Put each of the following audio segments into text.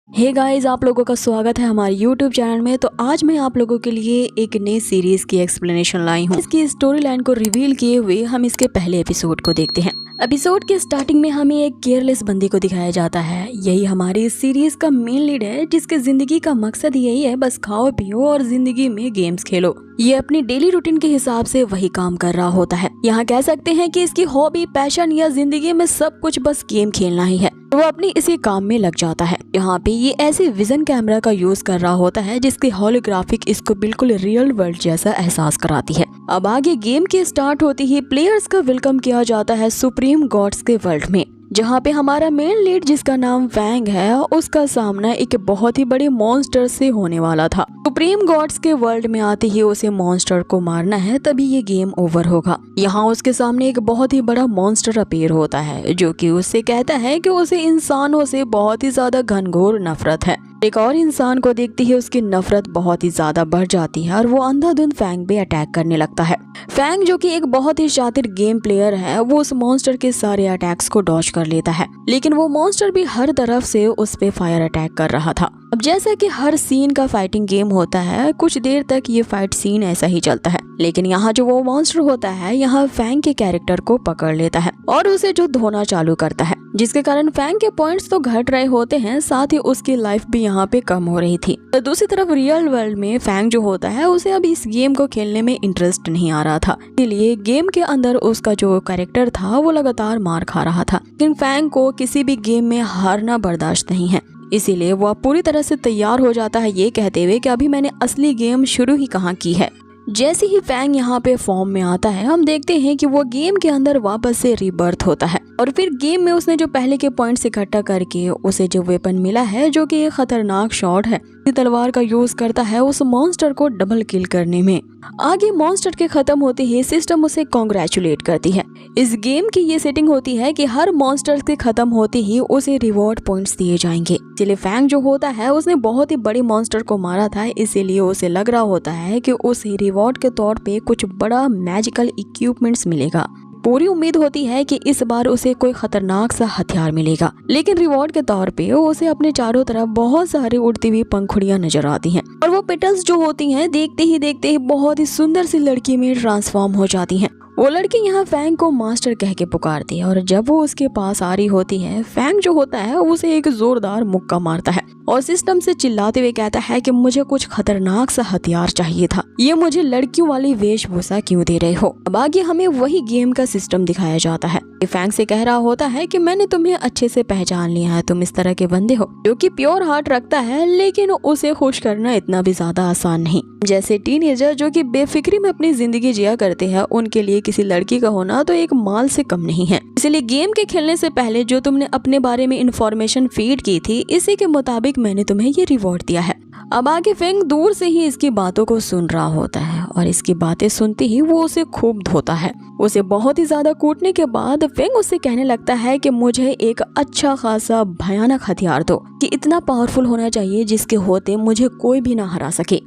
Hey guys, आप लोगों का स्वागत है हमारे YouTube चैनल में। तो आज मैं आप लोगों के लिए एक नई सीरीज की एक्सप्लेनेशन लाई हूँ। इसकी स्टोरी लाइन को रिवील किए हुए हम इसके पहले एपिसोड को देखते हैं। एपिसोड के स्टार्टिंग में हमें एक केयरलेस बंदी को दिखाया जाता है। यही हमारी इस सीरीज का मेन लीड है, जिसके जिंदगी का मकसद यही है, बस खाओ पियो और जिंदगी में गेम्स खेलो। ये अपनी डेली रूटीन के हिसाब से वही काम कर रहा होता है। यहाँ कह सकते हैं कि इसकी हॉबी, पैशन या जिंदगी में सब कुछ बस गेम खेलना ही है। वो अपनी इसी काम में लग जाता है। यहाँ पे ये ऐसे विजन कैमरा का यूज कर रहा होता है जिसकी होलोग्राफिक इसको बिल्कुल रियल वर्ल्ड जैसा एहसास कराती है। अब आगे गेम के स्टार्ट होते ही प्लेयर्स का वेलकम किया जाता है सुप्रीम गॉड्स के वर्ल्ड में, जहाँ पे हमारा मेन लीड, जिसका नाम फैंग है, उसका सामना एक बहुत ही बड़े मॉन्स्टर से होने वाला था। सुप्रीम गॉड्स के वर्ल्ड में आते ही उसे मॉन्स्टर को मारना है, तभी ये गेम ओवर होगा। यहाँ उसके सामने एक बहुत ही बड़ा मॉन्स्टर अपीयर होता है, जो कि उससे कहता है कि उसे इंसानों से बहुत ही ज्यादा घनघोर नफरत है। एक और इंसान को देखते ही उसकी नफरत बहुत ही ज्यादा बढ़ जाती है और वो अंधाधुंध फैंग पे अटैक करने लगता है। फैंग, जो कि एक बहुत ही शातिर गेम प्लेयर है, वो उस मॉन्स्टर के सारे अटैक्स को डॉज कर लेता है, लेकिन वो मॉन्स्टर भी हर तरफ से उस पे फायर अटैक कर रहा था। अब जैसा कि हर सीन का फाइटिंग गेम होता है, कुछ देर तक ये फाइट सीन ऐसा ही चलता है, लेकिन यहाँ जो वो मॉन्स्टर होता है, यहाँ फैंग के कैरेक्टर को पकड़ लेता है और उसे जो धोना चालू करता है, जिसके कारण फैंग के पॉइंट्स तो घट रहे होते हैं, साथ ही उसकी लाइफ भी यहाँ पे कम हो रही थी। तो दूसरी तरफ रियल वर्ल्ड में फैंग जो होता है, उसे अब इस गेम को खेलने में इंटरेस्ट नहीं आ रहा था, इसलिए गेम के अंदर उसका जो कैरेक्टर था वो लगातार मार खा रहा था। लेकिन फैंग को किसी भी गेम में हारना बर्दाश्त नहीं है, इसीलिए वो पूरी तरह से तैयार हो जाता है, ये कहते हुए कि अभी मैंने असली गेम शुरू ही कहाँ की है। जैसे ही फैंग यहाँ पे फॉर्म में आता है, हम देखते हैं कि वो गेम के अंदर वापस से रीबर्थ होता है और फिर गेम में उसने जो पहले के पॉइंट्स इकट्ठा करके उसे जो वेपन मिला है, जो कि एक खतरनाक शॉट है, तलवार का यूज करता है उस मॉन्स्टर को डबल किल करने में। आगे मॉन्स्टर के खत्म होते ही सिस्टम उसे कॉन्ग्रेचुलेट करती है। इस गेम की ये सेटिंग होती है कि हर मॉन्स्टर के खत्म होते ही उसे रिवॉर्ड पॉइंट्स दिए जाएंगे। इसलिए फैंग जो होता है, उसने बहुत ही बड़े मॉन्स्टर को मारा था, इसीलिए उसे लग रहा होता है कि उसे रिवॉर्ड के तौर पे कुछ बड़ा मैजिकल इक्विपमेंट्स मिलेगा। पूरी उम्मीद होती है कि इस बार उसे कोई खतरनाक सा हथियार मिलेगा, लेकिन रिवॉर्ड के तौर पे उसे अपने चारों तरफ बहुत सारी उड़ती हुई पंखुड़ियां नजर आती हैं और वो पेटल्स जो होती हैं, देखते ही बहुत ही सुंदर सी लड़की में ट्रांसफॉर्म हो जाती हैं। वो लड़की यहाँ फैंग को मास्टर कह के पुकारती है और जब वो उसके पास आ रही होती है, फैंग जो होता है उसे एक जोरदार मुक्का मारता है और सिस्टम से चिल्लाते हुए कहता है कि मुझे कुछ खतरनाक सा हथियार चाहिए था, ये मुझे लड़कियों वाली वेशभूषा क्यों दे रहे हो। अब आगे हमें वही गेम का सिस्टम दिखाया जाता है। फैंग से कह रहा होता है कि मैंने तुम्हें अच्छे से पहचान लिया है, तुम इस तरह के बंदे हो जो कि प्योर हार्ट रखता है, लेकिन उसे खुश करना इतना भी ज्यादा आसान नहीं। जैसे टीनेजर जो कि बेफिक्री में अपनी जिंदगी जिया करते हैं, उनके लिए किसी लड़की का होना तो एक माल से कम नहीं है। इसलिए गेम के खेलने से पहले जो तुमने अपने बारे में इंफॉर्मेशन फीड की थी, इसी के मुताबिक मैंने तुम्हें ये रिवॉर्ड दिया है। अब आगे फैंग दूर से ही इसकी बातों को सुन रहा होता है और इसकी बातें सुनते ही वो उसे खूब धोता है। उसे बहुत ही ज्यादा कूटने के बाद फैंग उससे कहने लगता है कि मुझे एक अच्छा खासा भयानक हथियार दो, कि इतना पावरफुल होना चाहिए जिसके होते मुझे कोई भी ना हरा सके।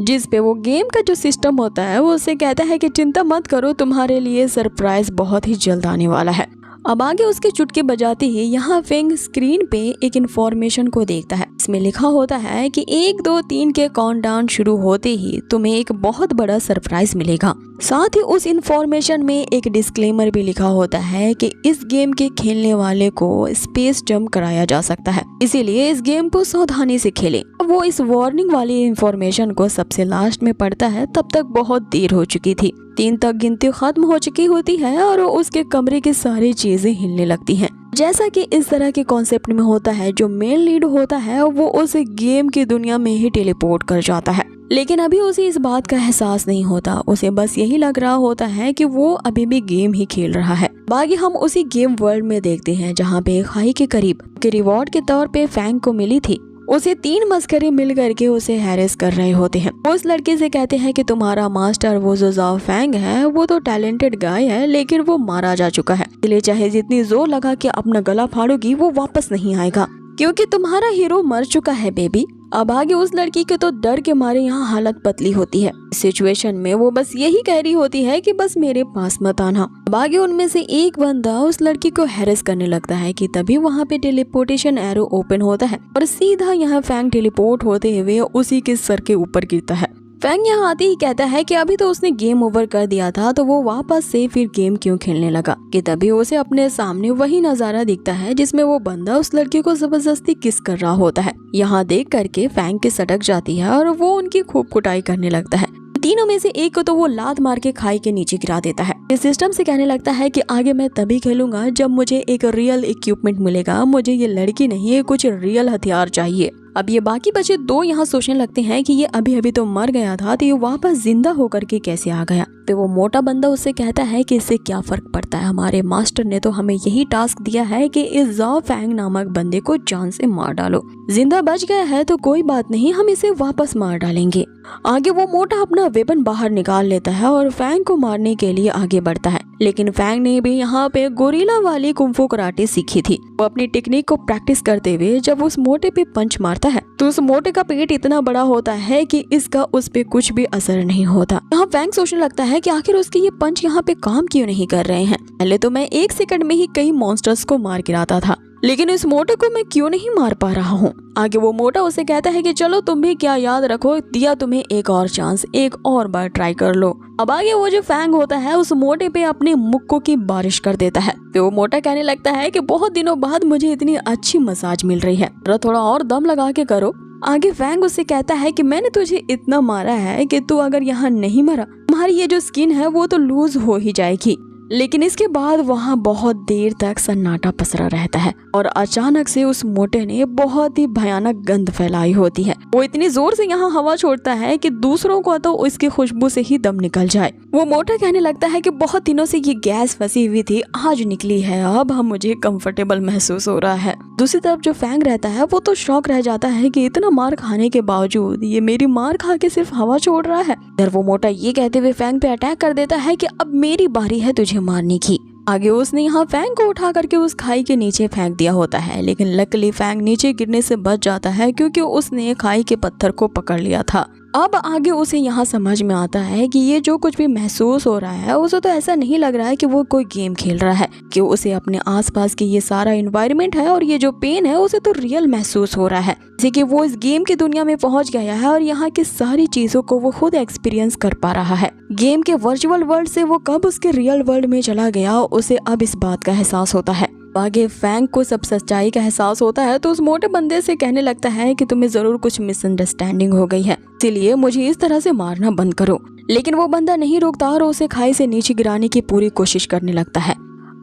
जिस पे वो गेम का जो सिस्टम होता है, वो उसे कहता है कि चिंता मत करो, तुम्हारे लिए सरप्राइज बहुत ही जल्द आने वाला है। अब आगे उसके चुटकी बजाते ही यहाँ फैंग स्क्रीन पे एक इंफॉर्मेशन को देखता है। इसमें लिखा होता है कि 1 2 3 के काउंटडाउन शुरू होते ही तुम्हें एक बहुत बड़ा सरप्राइज मिलेगा। साथ ही उस इंफॉर्मेशन में एक डिस्क्लेमर भी लिखा होता है कि इस गेम के खेलने वाले को स्पेस जंप कराया जा सकता है, इसीलिए इस गेम को सावधानी से खेलें। वो इस वार्निंग वाली इंफॉर्मेशन को सबसे लास्ट में पढ़ता है, तब तक बहुत देर हो चुकी थी। 3 तक गिनती खत्म हो चुकी होती है और उसके कमरे की सारी चीजें हिलने लगती हैं। जैसा कि इस तरह के कॉन्सेप्ट में होता है, जो मेन लीड होता है वो उस गेम की दुनिया में ही टेलीपोर्ट कर जाता है, लेकिन अभी उसे इस बात का एहसास नहीं होता। उसे बस यही लग रहा होता है कि वो अभी भी गेम ही खेल रहा है। बाकी हम उसी गेम वर्ल्ड में देखते हैं, जहाँ पे खाई के करीब के रिवॉर्ड के तौर पे फैंग को मिली थी, उसे 3 मस्करे मिल करके उसे हैरेस कर रहे होते हैं। वो उस लड़के से कहते हैं कि तुम्हारा मास्टर वो जो जाओ फैंग है, वो तो टैलेंटेड गाय है, लेकिन वो मारा जा चुका है, इसलिए चाहे जितनी जोर लगा के अपना गला फाड़ोगी, वो वापस नहीं आएगा, क्योंकि तुम्हारा हीरो मर चुका है बेबी। अब आगे उस लड़की के तो डर के मारे यहाँ हालत पतली होती है। इस सिचुएशन में वो बस यही कह रही होती है कि बस मेरे पास मत आना। अब आगे उनमें से एक बंदा उस लड़की को हैरेस करने लगता है कि तभी वहाँ पे टेलीपोर्टेशन एरो ओपन होता है और सीधा यहाँ फैंग टेलीपोर्ट होते हुए उसी के सर के ऊपर गिरता है। फैंग यहाँ आते ही कहता है कि अभी तो उसने गेम ओवर कर दिया था, तो वो वापस से फिर गेम क्यों खेलने लगा। कि तभी उसे अपने सामने वही नजारा दिखता है जिसमें वो बंदा उस लड़की को जबरदस्ती किस कर रहा होता है। यहाँ देख करके फैंग की सटक जाती है और वो उनकी खूब कुटाई करने लगता है। तीनों में से एक को तो वो लात मार के खाई के नीचे गिरा देता है। इस सिस्टम से कहने लगता है कि आगे मैं तभी खेलूंगा जब मुझे एक रियल इक्विपमेंट मिलेगा। मुझे ये लड़की नहीं, ये कुछ रियल हथियार चाहिए। अब ये बाकी बचे दो यहाँ सोचने लगते हैं कि ये अभी अभी तो मर गया था, तो ये वापस जिंदा होकर के कैसे आ गया। तो वो मोटा बंदा उससे कहता है कि इससे क्या फर्क पड़ता है, हमारे मास्टर ने तो हमें यही टास्क दिया है कि इस ज़ाओ फैंग नामक बंदे को जान से मार डालो। जिंदा बच गया है तो कोई बात नहीं, हम इसे वापस मार डालेंगे। आगे वो मोटा अपना वेपन बाहर निकाल लेता है और फैंग को मारने के लिए आगे बढ़ता है। लेकिन फैंग ने भी यहाँ पे गोरिल्ला वाली कुंफू कराटे सीखी थी। वो अपनी टेक्निक को प्रैक्टिस करते हुए जब उस मोटे पे पंच मारता है तो उस मोटे का पेट इतना बड़ा होता है कि इसका उस पे कुछ भी असर नहीं होता। यहाँ फैंग सोचने लगता है कि आखिर उसके ये पंच यहाँ पे काम क्यों नहीं कर रहे हैं। पहले तो मैं 1 सेकंड में ही कई मॉन्स्टर्स को मार गिराता था, लेकिन इस मोटे को मैं क्यों नहीं मार पा रहा हूँ। आगे वो मोटा उसे कहता है कि चलो तुम भी क्या याद रखो, दिया तुम्हें एक और चांस, एक और बार ट्राई कर लो। अब आगे वो जो फैंग होता है उस मोटे पे अपने मुक्कों की बारिश कर देता है। तो वो मोटा कहने लगता है कि बहुत दिनों बाद मुझे इतनी अच्छी मसाज मिल रही है, थोड़ा और दम लगा के करो। आगे फैंग उससे कहता है कि मैंने तुझे इतना मारा है कि तू अगर यहाँ नहीं मरा, तुम्हारी ये जो स्किन है वो तो लूज हो ही जाएगी। लेकिन इसके बाद वहाँ बहुत देर तक सन्नाटा पसरा रहता है और अचानक से उस मोटे ने बहुत ही भयानक गंध फैलाई होती है। वो इतनी जोर से यहाँ हवा छोड़ता है कि दूसरों को तो इसकी खुशबू से ही दम निकल जाए। वो मोटा कहने लगता है कि बहुत दिनों से ये गैस फंसी हुई थी, आज निकली है, अब हम मुझे कंफर्टेबल महसूस हो रहा है। दूसरी तरफ जो फैंग रहता है वो तो शौक रह जाता है कि इतना मार खाने के बावजूद ये मेरी मार खा के सिर्फ हवा छोड़ रहा है। इधर वो मोटा ये कहते हुए फैंग पे अटैक कर देता है कि अब मेरी बारी है तुझे मारने की। आगे उसने यहाँ फैंग को उठा करके उस खाई के नीचे फेंक दिया होता है, लेकिन लकीली फैंग नीचे गिरने से बच जाता है क्योंकि उसने खाई के पत्थर को पकड़ लिया था। अब आगे उसे यहाँ समझ में आता है कि ये जो कुछ भी महसूस हो रहा है उसे तो ऐसा नहीं लग रहा है कि वो कोई गेम खेल रहा है, कि उसे अपने आसपास की ये सारा एनवायरनमेंट है और ये जो पेन है उसे तो रियल महसूस हो रहा है, जैसे कि वो इस गेम की दुनिया में पहुंच गया है और यहाँ की सारी चीजों को वो खुद एक्सपीरियंस कर पा रहा है। गेम के वर्चुअल वर्ल्ड से वो कब उसके रियल वर्ल्ड में चला गया उसे अब इस बात का एहसास होता है। आगे फैंग को सब सच्चाई का एहसास होता है तो उस मोटे बंदे से कहने लगता है कि तुम्हें जरूर कुछ मिसअंडरस्टैंडिंग हो गई है, इसीलिए मुझे इस तरह से मारना बंद करो। लेकिन वो बंदा नहीं रुकता और उसे खाई से नीचे गिराने की पूरी कोशिश करने लगता है।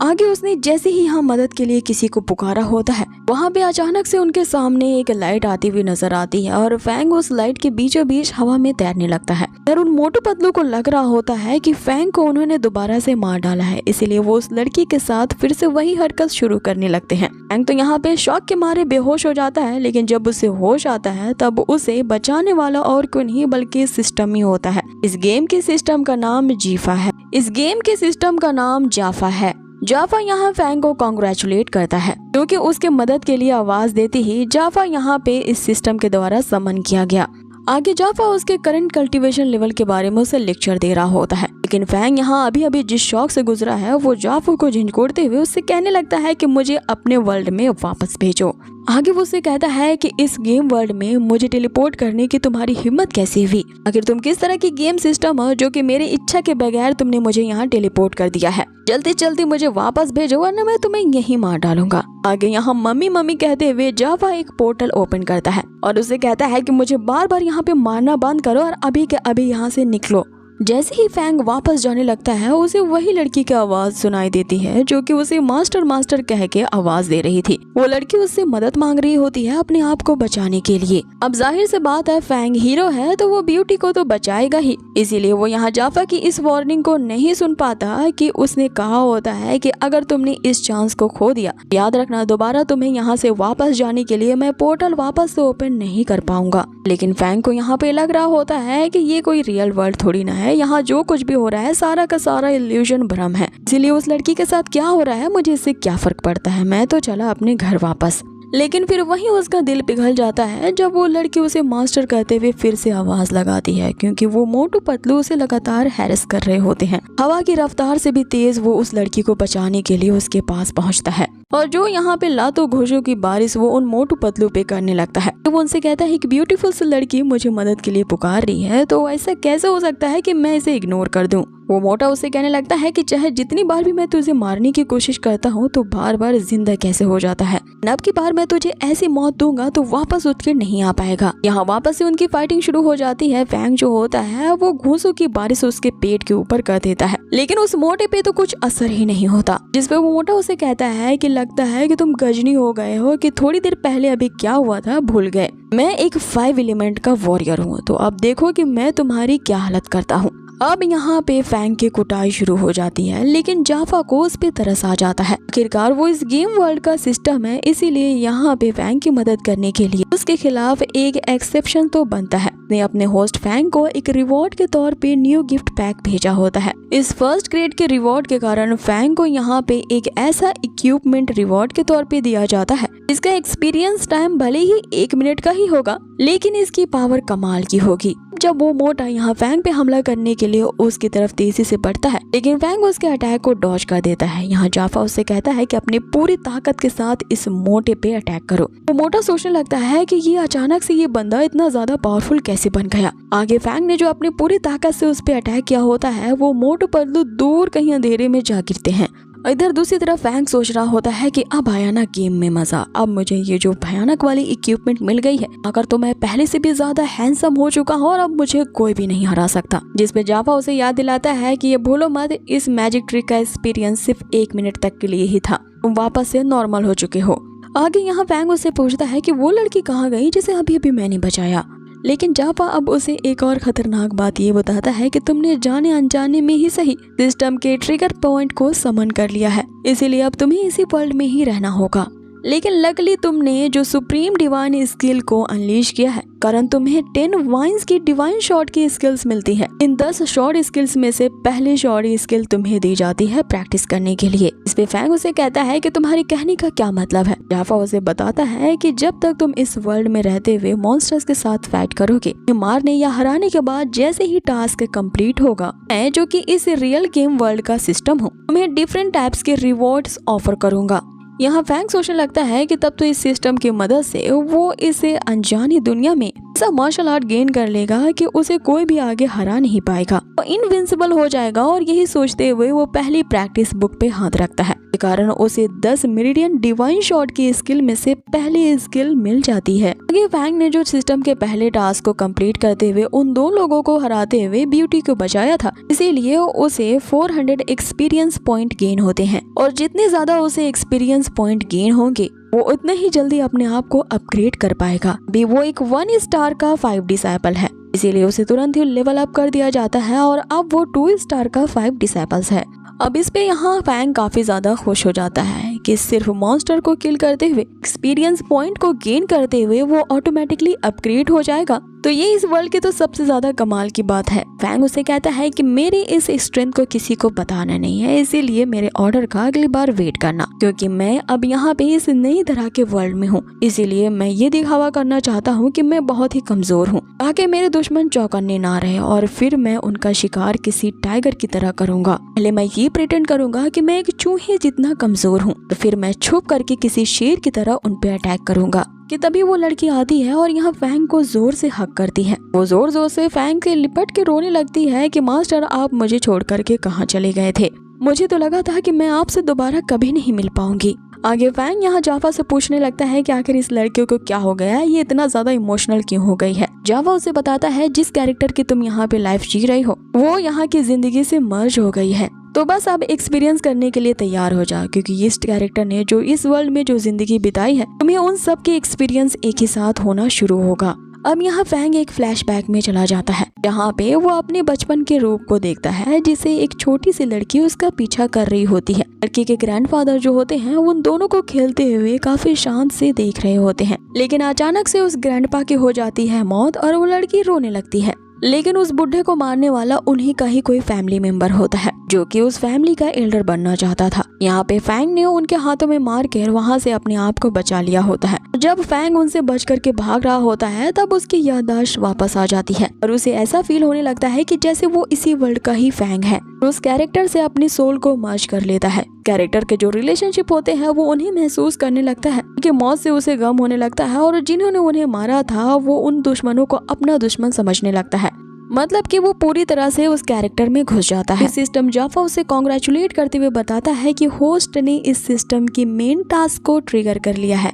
आगे उसने जैसे ही यहाँ मदद के लिए किसी को पुकारा होता है, वहाँ पे अचानक से उनके सामने एक लाइट आती हुई नजर आती है और फैंग उस लाइट के बीचों बीच हवा में तैरने लगता है। और उन मोटू पतलू को लग रहा होता है कि फैंग को उन्होंने दोबारा से मार डाला है, इसीलिए वो उस लड़की के साथ फिर से वही हरकत शुरू करने लगते हैं। फैंग तो यहाँ पे शॉक के मारे बेहोश हो जाता है, लेकिन जब उसे होश आता है तब उसे बचाने वाला और कोई नहीं बल्कि सिस्टम ही होता है। इस गेम के सिस्टम का नाम जीफा है। इस गेम के सिस्टम का नाम जाफा है। जाफा यहाँ फैंग को कॉन्ग्रेचुलेट करता है क्योंकि उसके मदद के लिए आवाज देती ही जाफा यहाँ पे इस सिस्टम के द्वारा समन किया गया। आगे जाफा उसके करंट कल्टीवेशन लेवल के बारे में उसे लेक्चर दे रहा होता है, लेकिन फैंग यहाँ अभी अभी जिस शौक से गुजरा है वो जाफा को झिझकोड़ते हुए उससे कहने लगता है कि मुझे अपने वर्ल्ड में वापस भेजो। आगे वो उससे कहता है कि इस गेम वर्ल्ड में मुझे टेलीपोर्ट करने की तुम्हारी हिम्मत कैसे हुई? आखिर तुम किस तरह की गेम सिस्टम हो जो कि मेरे इच्छा के बगैर तुमने मुझे यहाँ टेलीपोर्ट कर दिया है? जल्दी जल्दी मुझे वापस भेजो वरना मैं तुम्हें यहीं मार डालूंगा। आगे यहाँ मम्मी मम्मी कहते हुए जाफा एक पोर्टल ओपन करता है और उसे कहता है कि मुझे बार बार यहाँ पे मारना बंद करो और अभी के अभी यहाँ से निकलो। जैसे ही फैंग वापस जाने लगता है उसे वही लड़की की आवाज सुनाई देती है जो कि उसे मास्टर मास्टर कह के आवाज दे रही थी। वो लड़की उससे मदद मांग रही होती है अपने आप को बचाने के लिए। अब जाहिर से बात है फैंग हीरो है तो वो ब्यूटी को तो बचाएगा ही, इसीलिए वो यहाँ जाफा की इस वार्निंग को नहीं सुन पाता कि उसने कहा होता है कि अगर तुमने इस चांस को खो दिया, याद रखना दोबारा तुम्हें यहाँ से वापस जाने के लिए मैं पोर्टल वापस से ओपन नहीं कर पाऊंगा। लेकिन फैंग को यहाँ पे लग रहा होता है कि ये कोई रियल वर्ल्ड थोड़ी ना है, यहाँ जो कुछ भी हो रहा है सारा का सारा इल्यूजन भ्रम है, इसीलिए उस लड़की के साथ क्या हो रहा है मुझे इससे क्या फर्क पड़ता है, मैं तो चला अपने घर वापस। लेकिन फिर वहीं उसका दिल पिघल जाता है जब वो लड़की उसे मास्टर कहते हुए फिर से आवाज लगाती है, क्योंकि वो मोटू पतलू उसे लगातार हैरेस कर रहे होते हैं। हवा की रफ्तार से भी तेज वो उस लड़की को बचाने के लिए उसके पास पहुंचता है और जो यहाँ पे लातों घोषों की बारिश वो उन मोटू पतलू पे करने लगता है। तो वो उनसे कहता है कि ब्यूटीफुल सी लड़की मुझे मदद के लिए पुकार रही है, तो ऐसा कैसे हो सकता है कि मैं इसे इग्नोर कर दूं। वो मोटा उसे कहने लगता है कि चाहे जितनी बार भी मैं तुझे मारने की कोशिश करता हूँ तो बार बार जिंदा कैसे हो जाता है। अब की बार मैं तुझे ऐसी मौत दूंगा तो वापस उठ के नहीं आ पाएगा। यहाँ वापस से उनकी फाइटिंग शुरू हो जाती है। फैंग जो होता है वो घूंसों की बारिश उसके पेट के ऊपर कर देता है, लेकिन उस मोटे पे तो कुछ असर ही नहीं होता। जिसपे वो मोटा उसे कहता है कि लगता है कि तुम गजनी हो गए हो, कि थोड़ी देर पहले अभी क्या हुआ था भूल गए। मैं एक 5 एलिमेंट का वॉरियर हूँ, तो अब देखो कि मैं तुम्हारी क्या हालत करता हूँ। अब यहाँ पे फैंग की कुटाई शुरू हो जाती है, लेकिन जाफा को उस पे तरस आ जाता है। आखिरकार वो इस गेम वर्ल्ड का सिस्टम है, इसीलिए यहाँ पे फैंग की मदद करने के लिए उसके खिलाफ एक एक्सेप्शन तो बनता है। ने अपने होस्ट फैंग को एक रिवॉर्ड के तौर पे न्यू गिफ्ट पैक भेजा होता है। इस फर्स्ट ग्रेड के रिवॉर्ड के कारण फैंग को यहाँ पे एक ऐसा इक्विपमेंट रिवॉर्ड के तौर पे दिया जाता है इसका एक्सपीरियंस टाइम भले ही 1 मिनट का ही होगा, लेकिन इसकी पावर कमाल की होगी। जब वो मोटा यहाँ फैंग पे हमला करने के लिए उसकी तरफ तेजी से बढ़ता है, लेकिन फैंग उसके अटैक को डॉज कर देता है। यहाँ जाफा उससे कहता है कि अपनी पूरी ताकत के साथ इस मोटे पे अटैक करो। वो मोटा सोचने लगता है कि ये अचानक से ये बंदा इतना ज्यादा पावरफुल कैसे बन गया। आगे फैंग ने जो अपनी पूरी ताकत से उस पे अटैक किया होता है, वो मोटू पतलू दूर कहीं अंधेरे में जा गिरते हैं। इधर दूसरी तरफ फैंग सोच रहा होता है कि अब आया ना गेम में मजा। अब मुझे ये जो भयानक वाली इक्विपमेंट मिल गई है, अगर तो मैं पहले से भी ज्यादा हैंडसम हो चुका हूँ और अब मुझे कोई भी नहीं हरा सकता। जिसपे जाफा उसे याद दिलाता है कि ये भूलो मत, इस मैजिक ट्रिक का एक्सपीरियंस सिर्फ 1 मिनट तक के लिए ही था, तुम वापस से नॉर्मल हो चुके हो। आगे यहाँ फैंग उससे पूछता है कि वो लड़की कहाँ गई जिसे अभी अभी मैंने बचाया। लेकिन जाफा अब उसे एक और खतरनाक बात ये बताता है कि तुमने जाने अनजाने में ही सही सिस्टम के ट्रिगर पॉइंट को समन कर लिया है, इसीलिए अब तुम्हें इसी वर्ल्ड में ही रहना होगा। लेकिन लकली तुमने जो सुप्रीम डिवाइन स्किल को अनलीश किया है, कारण तुम्हें 10 वाइन्स की डिवाइन शॉट की स्किल्स मिलती है। इन 10 शॉट स्किल्स में से पहली शॉट स्किल तुम्हें दी जाती है प्रैक्टिस करने के लिए। इस पे फैंग उसे कहता है कि तुम्हारे कहने का क्या मतलब है। जाफा उसे बताता है कि जब तक तुम इस वर्ल्ड में रहते हुए मॉन्स्टर्स के साथ फाइट करोगे, मारने या हराने के बाद जैसे ही टास्क कंप्लीट होगा, मैं जो कि इस रियल गेम वर्ल्ड का सिस्टम हूँ, तुम्हें डिफरेंट टाइप्स के रिवॉर्ड्स ऑफर करूंगा। यहाँ फैंग सोचने लगता है कि तब तो इस सिस्टम की मदद से वो इसे अनजानी दुनिया में ऐसा मार्शल आर्ट गेन कर लेगा कि उसे कोई भी आगे हरा नहीं पाएगा, वो इनविंसिबल हो जाएगा। और यही सोचते हुए वो पहली प्रैक्टिस बुक पे हाथ रखता है, के कारण उसे 10 मेरिडियन डिवाइन शॉट की स्किल में से पहली स्किल मिल जाती है। आगे फैंग ने जो सिस्टम के पहले टास्क को कंप्लीट करते हुए उन 2 लोगों को हराते हुए ब्यूटी को बचाया था, इसीलिए उसे 400 एक्सपीरियंस पॉइंट गेन होते हैं। और जितने ज्यादा उसे एक्सपीरियंस पॉइंट गेन होंगे, वो उतने ही जल्दी अपने आप को अपग्रेड कर पाएगा। भी वो एक 1 स्टार का 5 डिसाइपल है, इसीलिए उसे तुरंत ही लेवल अप कर दिया जाता है और अब वो 2 स्टार का 5 डिसाइपल्स है। अब इस पे यहाँ फैंग काफी ज्यादा खुश हो जाता है कि सिर्फ मॉन्स्टर को किल करते हुए एक्सपीरियंस पॉइंट को गेन करते हुए वो ऑटोमेटिकली अपग्रेड हो जाएगा। तो ये इस वर्ल्ड की तो सबसे ज्यादा कमाल की बात है। फैंग उसे कहता है कि मेरी इस स्ट्रेंथ को किसी को बताना नहीं है, इसीलिए मेरे ऑर्डर का अगली बार वेट करना, क्योंकि मैं अब यहाँ पे इस नई तरह के वर्ल्ड में हूँ। इसीलिए मैं ये दिखावा करना चाहता हूँ कि मैं बहुत ही कमजोर हूँ, ताकि मेरे दुश्मन चौकन्ने ना रहे और फिर मैं उनका शिकार किसी टाइगर की तरह करूंगा। पहले मैं ये प्रिटेंड करूंगा कि मैं एक चूहे जितना कमजोर हूँ, तो फिर मैं छुप करके किसी शेर की तरह उन पे अटैक करूंगा। कि तभी वो लड़की आती है और यहाँ फैंग को जोर से हक करती है। वो जोर जोर से फैंग के लिपट के रोने लगती है कि मास्टर आप मुझे छोड़ करके कहाँ चले गए थे, मुझे तो लगा था कि मैं आपसे दोबारा कभी नहीं मिल पाऊंगी। आगे फैंग यहाँ जाफा से पूछने लगता है कि आखिर इस लड़की को क्या हो गया है, ये इतना ज्यादा इमोशनल क्यों हो गई है। जाफा उसे बताता है जिस कैरेक्टर की तुम यहाँ पे लाइफ जी रही हो वो यहाँ की जिंदगी से मर्ज हो गई है, तो बस अब एक्सपीरियंस करने के लिए तैयार हो जाओ, क्योंकि इस कैरेक्टर ने जो इस वर्ल्ड में जो जिंदगी बिताई है, तुम्हें उन सब के एक्सपीरियंस एक ही साथ होना शुरू होगा। अब यहाँ फैंग एक फ्लैशबैक में चला जाता है, जहाँ पे वो अपने बचपन के रूप को देखता है, जिसे एक छोटी सी लड़की उसका पीछा कर रही होती है। लड़की के ग्रैंडफादर जो होते हैं उन दोनों को खेलते हुए काफी शांत से देख रहे होते हैं, लेकिन अचानक से उस ग्रैंडपा की हो जाती है मौत और वो लड़की रोने लगती है। लेकिन उस बुढ़े को मारने वाला उन्हीं का ही कोई फैमिली मेंबर होता है, जो कि उस फैमिली का एल्डर बनना चाहता था। यहाँ पे फैंग ने उनके हाथों में मार कर वहाँ से अपने आप को बचा लिया होता है। जब फैंग उनसे बच करके भाग रहा होता है तब उसकी याददाश्त वापस आ जाती है और उसे ऐसा फील होने लगता है कि जैसे वो इसी वर्ल्ड का ही फैंग है। उस कैरेक्टर से अपनी सोल को मर्ज कर लेता है। कैरेक्टर के जो रिलेशनशिप होते हैं वो उन्हें महसूस करने लगता है कि मौत से उसे गम होने लगता है और जिन्होंने उन्हें मारा था वो उन दुश्मनों को अपना दुश्मन समझने लगता है। मतलब कि वो पूरी तरह से उस कैरेक्टर में घुस जाता है। सिस्टम जाफा उसे कॉन्ग्रेचुलेट करते हुए बताता है कि होस्ट ने इस सिस्टम की मेन टास्क को ट्रिगर कर लिया है,